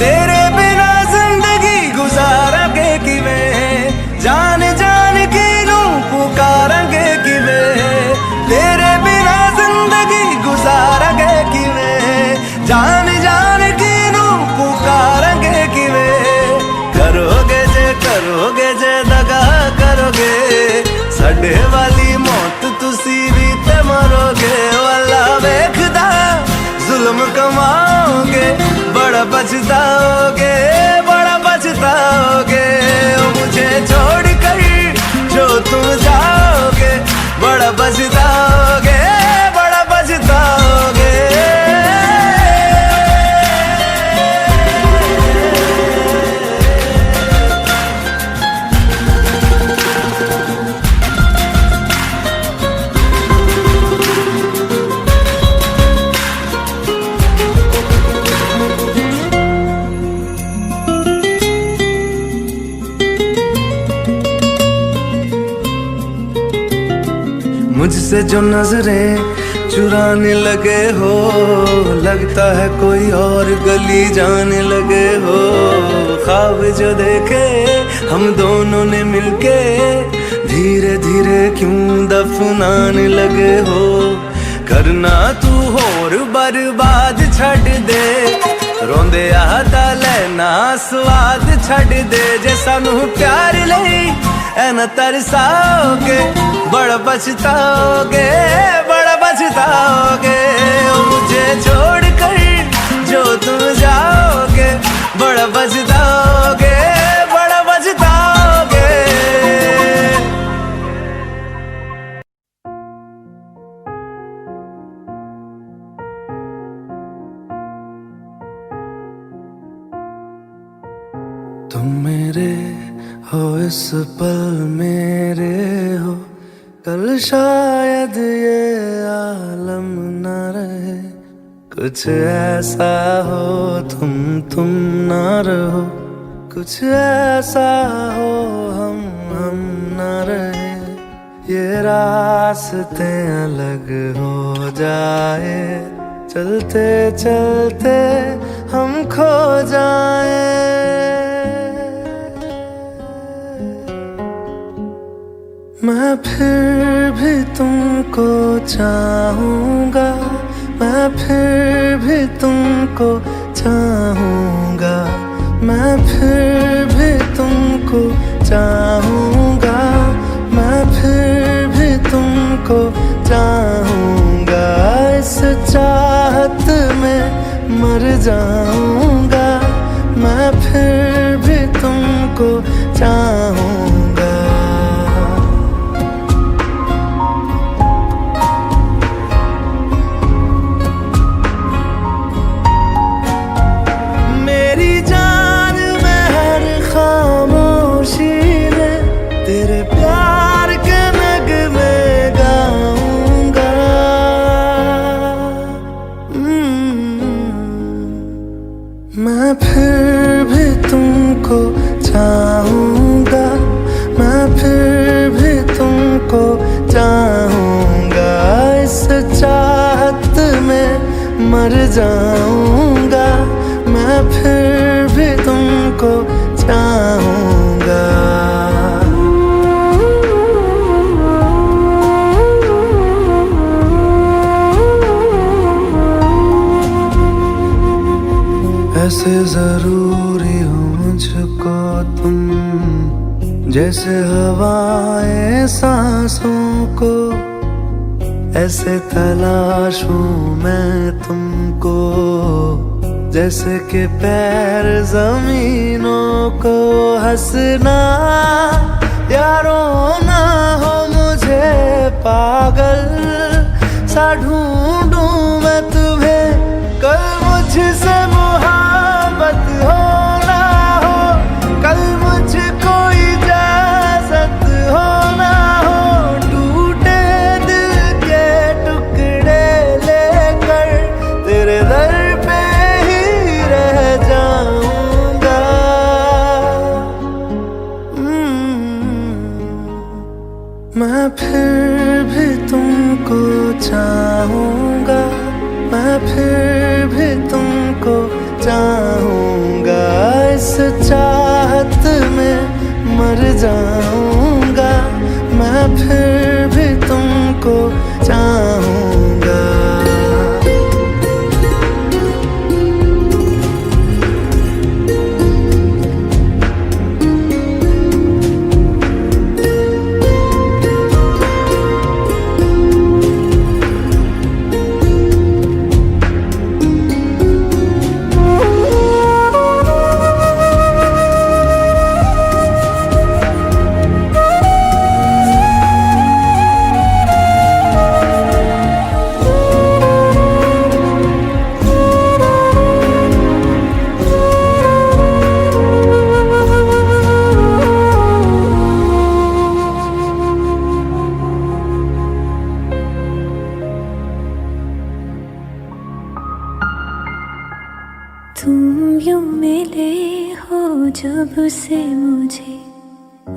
तेरे बिना जिंदगी गुजारांगे किवें, जान जान के नू पुकारांगे किवें। तेरे बिना जिंदगी गुजारांगे किवें, जान जान के नू पुकारांगे किवें। करोगे जे दगा करोगे, साडे वाली मौत तुसी भी ते मरोगे। वाला वेखदा जुल्म कमाओगे, बड़ा पछताओगे, बड़ा पछताओगे। ओ मुझे छोड़कर जो तुम जाओगे, बड़ा पछताओगे, बड़ा पछताओगे। मुझसे जो नजरें चुराने लगे हो, लगता है कोई और गली जाने लगे हो। ख्वाब जो देखे हम दोनों ने मिलके, धीरे धीरे क्यों दफनाने लगे हो। करना तू होर बर्बाद छड़ दे, रोंदे आता लेना स्वाद छड़ दे। जे सानू प्यार लई ऐना तरसाओगे, बड़ा पछताओगे, बड़ा पछताओगे। ओ मुझे छोड़ कर जो तुम जाओगे, बड़ा पछताओगे, बड़ा पछताओगे। तुम मेरे हो इस पल मेरे हो, कल शायद ये आलम न रहे। कुछ ऐसा हो तुम ना रहो, कुछ ऐसा हो हम न रहे। ये रास्ते अलग हो जाए, चलते चलते हम खो जाए। मैं फिर भी तुमको चाहूँगा, मैं फिर भी तुमको चाहूँगा, मैं फिर भी तुमको चाहूँगा, मैं फिर भी तुमको चाहूँगा। इस चाहत में मर जाऊँगा, मैं फिर भी तुमको चाहूँगा। तेरे प्यार के नगमे गाऊंगा। मैं फिर भी तुमको चाहूँगा, मैं फिर भी तुमको चाहूँगा। इस चाहत में मर जाऊँगा, मैं फिर भी तुमको चाहूँगा। ऐसे जरूरी हो मुझको तुम, जैसे हवाएं सांसों को। ऐसे तलाशूं मैं तुमको, जैसे कि पैर जमीनों को। हंसना या रोना हो मुझे पागल सा ढूंढूं मैं तुम्हें। कल मुझसे मोहब्बत हो ना हो, कल मुझको इजाजत हो ना हो। टूटे दिल के टुकड़े लेकर तेरे दर पे ही रह जाऊंगा। मैं फिर भी तुमको चाहूँगा, मैं फिर भी तुमको चाहूँगा। इस चाहत में मर जाऊँगा, मैं फिर भी तुमको चाहूँगा। तुम यूं मिले हो जब से मुझे,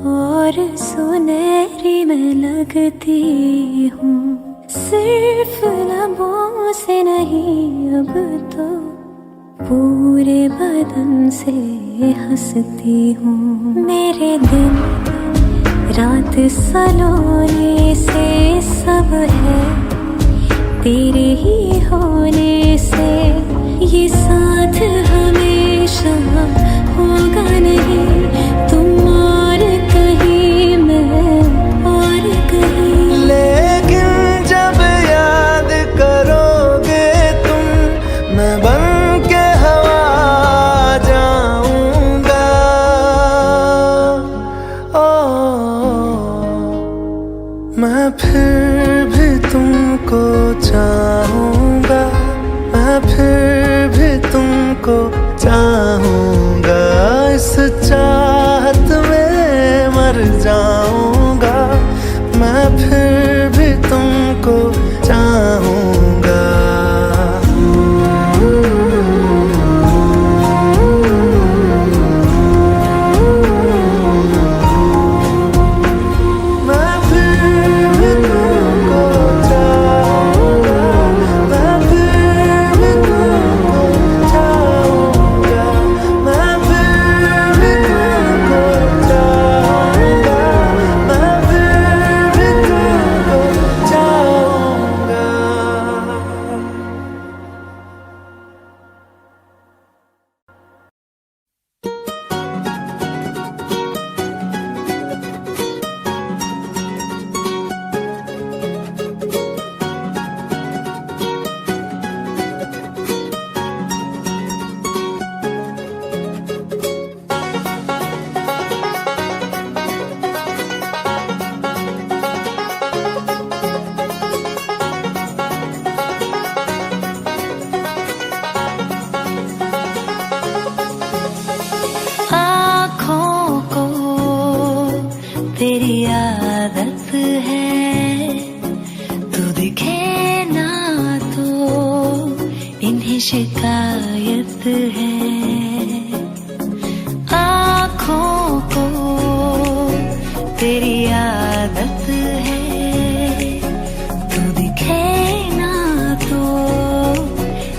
और सुनहरी मैं लगती हूँ। सिर्फ लबों से नहीं अब तो पूरे बदन से हंसती हूँ। मेरे दिन रात सलोने से सब है तेरे ही होने से। ये साथ हमेशा होगा नहीं, तुम और कहीं मैं और कहीं। लेकिन जब याद करोगे तुम, मैं बन के हवा जाऊंगा। मैं फिर भी तुमको चाहूँगा, मैं फिर भी तुमको चाहूँगा। इस चाहत में मर जाऊंगा, मैं फिर भी तुमको चाहूंगा। मैं फिर भी तुमको चाहूंगा, मैं फिर भी तुमको चाहूंगा, मैं फिर भी तुमको चाहूंगा, मैं फिर भी तुमको चाहूंगा। आँखों को तेरी आदत है, तू दिखे ना तो इन्हें शिकायत है। आँखों को तेरी आदत है, तू दिखे ना तो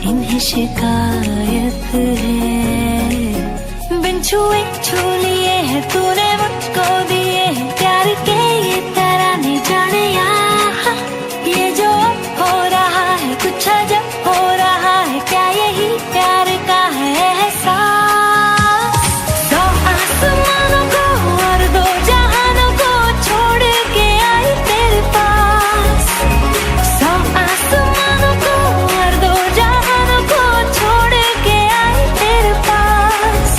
इन्हें शिकायत है। बिन छुए छू लिए है तूने मुझको दिए हैं प्यार के ये तराने, जाने यहाँ ये जो अब हो रहा है कुछ अजब हो रहा है, क्या यही प्यार का है एहसास। दो आसमानों को और दो जहानों को छोड़ के आई तेरे पास। सौ आसमानों को और दो जहानों को छोड़ के आई तेरे पास।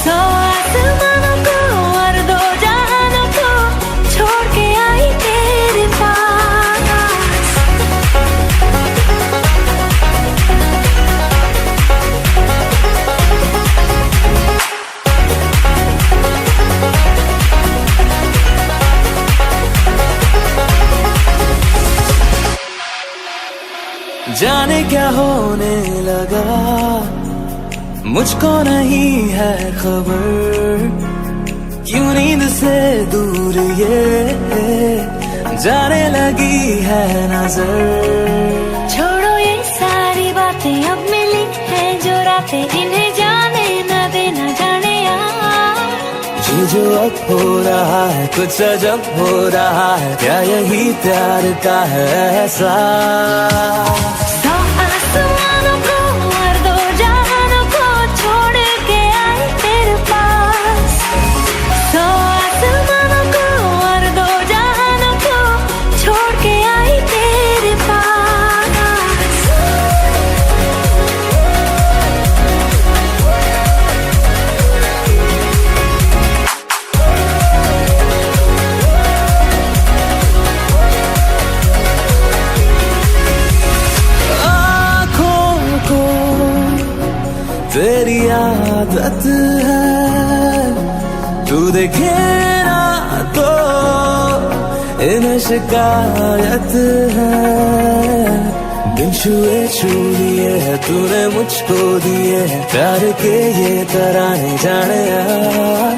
सौ आसमानों को और दो जहानों को छोड़ के आई तेरे पास। जाने क्या होने लगा, मुझको नहीं है खबर, क्यों नींद से दूर ये जाने लगी है नजर। छोड़ो ये सारी बातें, अब मिली है जो रातें, इन्हें जाने न देना, जाने यार। ये जो अब हो रहा है कुछ अजब हो रहा है, क्या यही प्यार का है एहसास। दो आसमानों को और दो जहानों को छोड़ के आई तेरे पास। सौ आसमानों को और दो जहानों को छोड़ के आई तेरे पास। आँखों को तेरी आदत है, तू देखे ना तो इन्हें शिकायत है। बिन छुए छू लिए है तूने मुझको दिए है प्यार के ये तराने, जाने यार।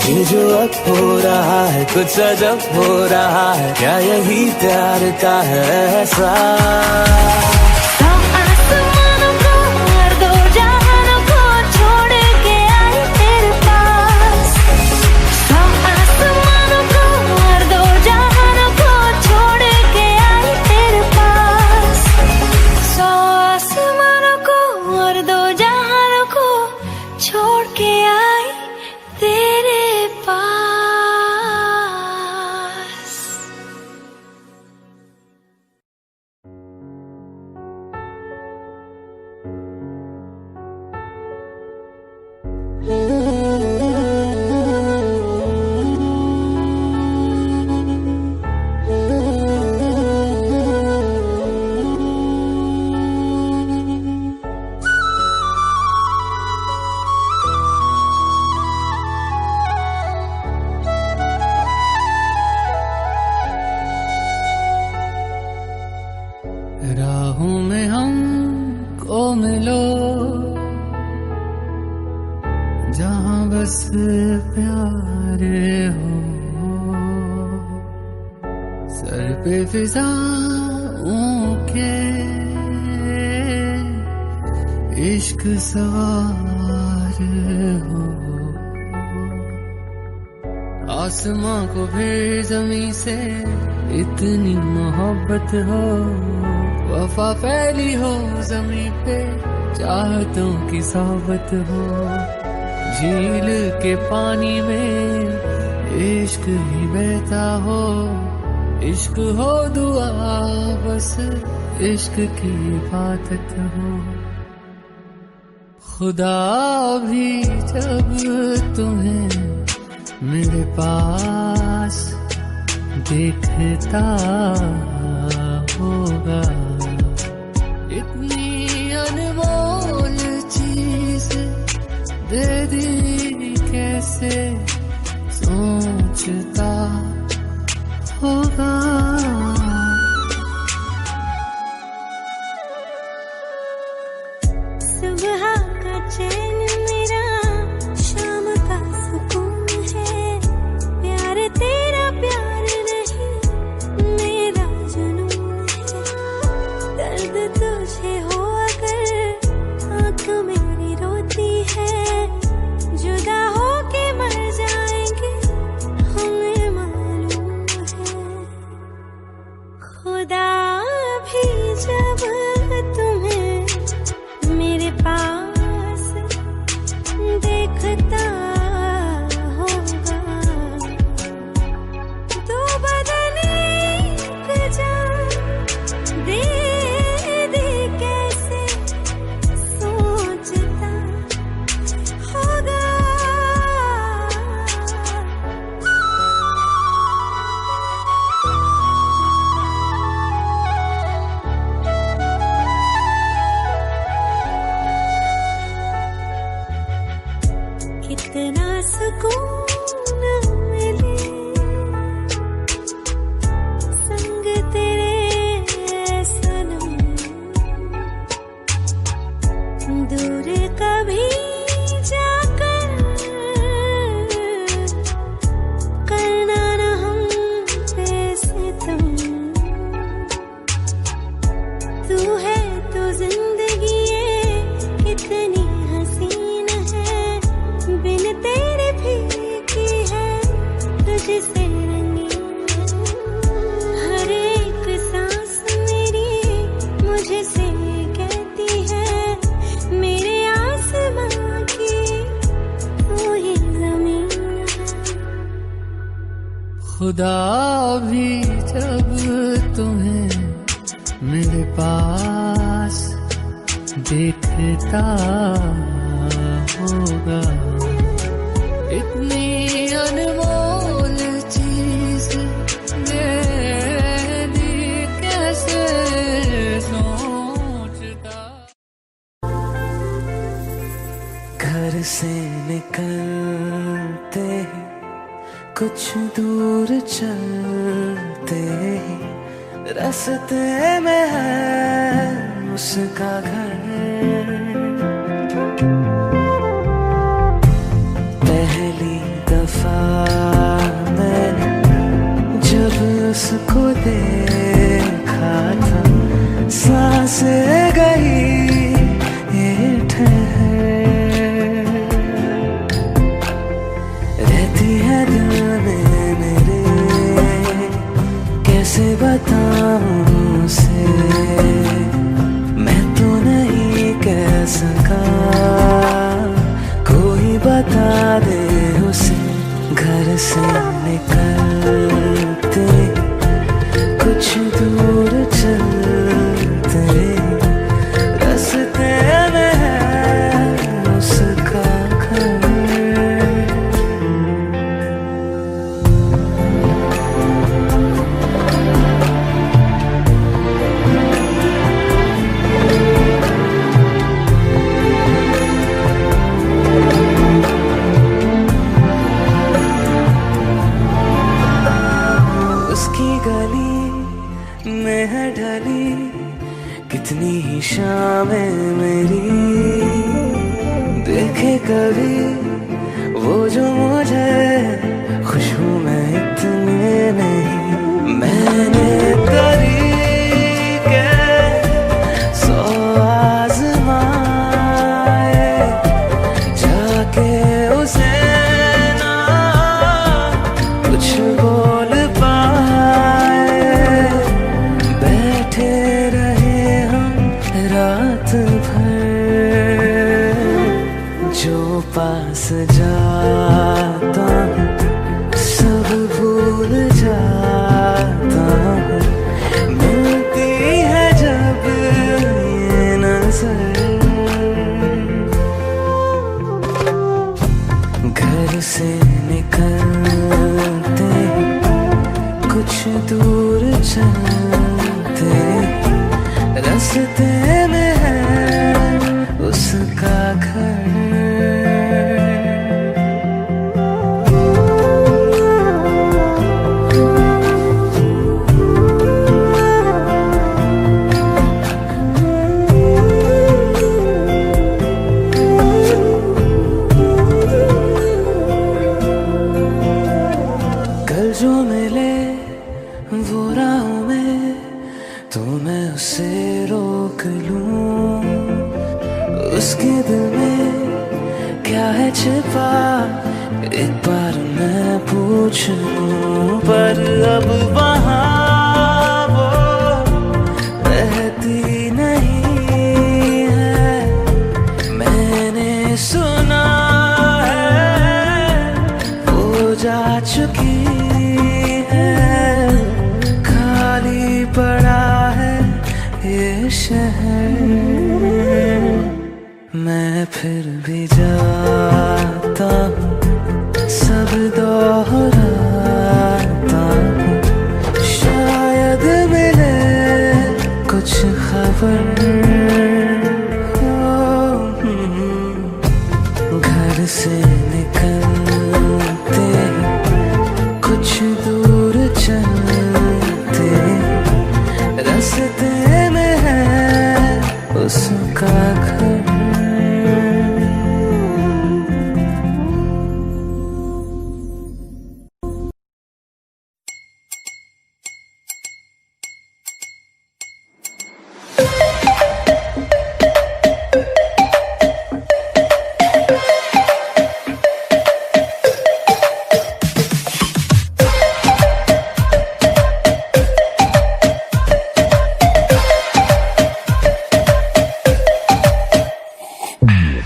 ये जो अब हो रहा है कुछ अजब हो रहा है, क्या यही प्यार का है एहसास। सौ आसमानों को और दो जहानों को छोड़ के आई तेरे पास। सौ आसमानों को और दो जहानों को छोड़ के आई तेरे पास। सौ आसमानों को और दो जहानों को छोड़ के आई तेरे पास। जहाँ बस प्यार हो, सर पे फिजाओं के इश्क सवार हो, आसमां को फिर जमीन से इतनी मोहब्बत हो, वफा फैली हो जमीन पे चाहतों की सोबत हो, झील के पानी में इश्क ही बहता हो, इश्क हो दुआ बस इश्क की इबादत हो। खुदा भी जब तुम्हें मेरे पास देखता होगा, इतनी अनमोल चीज दे दी कैसे सोचता होगा। सुबह का चैन मेरा शाम का सुकून है, प्यार तेरा प्यार नहीं मेरा जुनून है, दर्द तुझे हो अगर आँख मेरी रोती है, जुदा होके मर जाएंगे हमें मालूम है। खुदा भी जब तुम्हें मेरे पास देखता होगा, दो बदन एक जान दे दे कैसे सोचता होगा। कितना सुकून मिले संग तेरे सनम, दूर कभी जाकर करना न हम पे सितम, तू है तो जिंदगी ये कितनी हसीन है, बिन तेरे फीकी है तुझसे रंगीन, हर एक सांस मेरी मुझसे कहती है मेरे आसमां की तू ही ज़मीन है। खुदा भी जब तुम्हें मेरे पास देखता होगा, इतनी अनमोल चीज दे दी कैसे सोचता। घर से निकलते ही कुछ दूर चलते ही रास्ते में है उसका घर, पहली दफा मैंने जब उसको देखा था, सांसें गई ये ठहर, रहती है दिल में मेरे कैसे बताऊं उसे, मैं तो नहीं कह सका कोई बता दे उसे। घर से निकलते कुछ दूर चलते वो जो मुझे खुश हूँ मैं इतने नहीं। मैंने तरीके 100 आज़माए जाके उसे ना कुछ बोल पाए। बैठे रहे हम रात भर, जो पास जाता हूँ सब भूल जाता हूँ। मिलती है जब ये नजर, घर से निकलते कुछ दूर चलते, रास्ते में है उसका घर। कल जो मिले वो राह में तो मैं उसे रोक लूं। उसके दिल में क्या है छिपा एक बार मैं पूछ लूं। पर अब वहाँ वो रहती नहीं है, मैंने सुना है वो जा चुकी है। खाली पड़ा है ये शहर, मैं फिर भी जाता हूँ सब दोहराता हूँ। शायद मिले कुछ खबर, घर से निकलते कुछ दूर चलते, रास्ते में है उसका घर।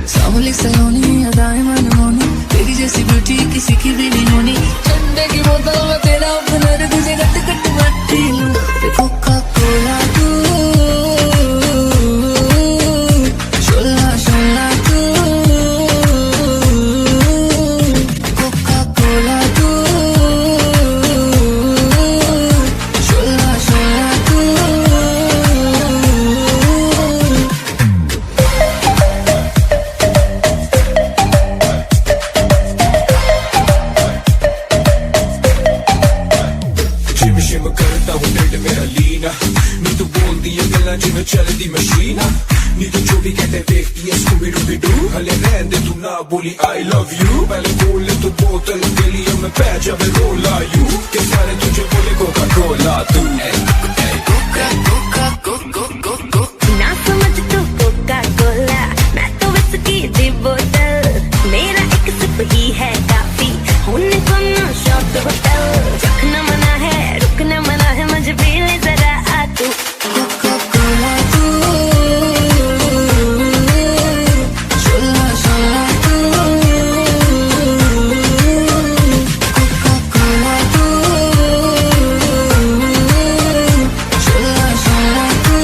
सावली सलोनी अदाएं मनमोनी, तेरी जैसी ब्यूटी किसी की भी नहीं होनी। ठंडे की बोतल में तेरा ओपनर, तुझे गट गट मैं पी लूं। कोका कोला तू, शोला शोला तू, कोका कोला तू, शोला शोला तू। जिਵੇਂ ਚੱਲਦੀ ਮਸ਼ੀਨ ਨੀ ਤੂੰ ਜੋ ਵੀ ਕਹਿੰਦੇ ਵੇਖਦੀ ਐ ਸਕੂਬੀ ਡੂਬੀ ਡੂ ਹਲੇ ਰਹਿੰਦੇ ਤੂੰ ਨਾ ਬੋਲੀ I love you ਪਹਿਲੇ ਬੋਲੇ ਤੂੰ ਬੋਤਲ के लिए मैं पै जावे रोला यू के सारे तुझे बोले कोका कोला तू कोका कोका कोको कोको ना समझ तू कोका कोला, मैं तो विस्की दी बोतल। मेरा एक सिप ही है काफी, होने को ना शॉट होटल। रखना मना है रुकना मना है, मुझे पी ले जरा आ तू। कोका कोला तू, शोला शोला तू, कोका कोला तू, शोला शोला तू।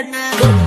साथ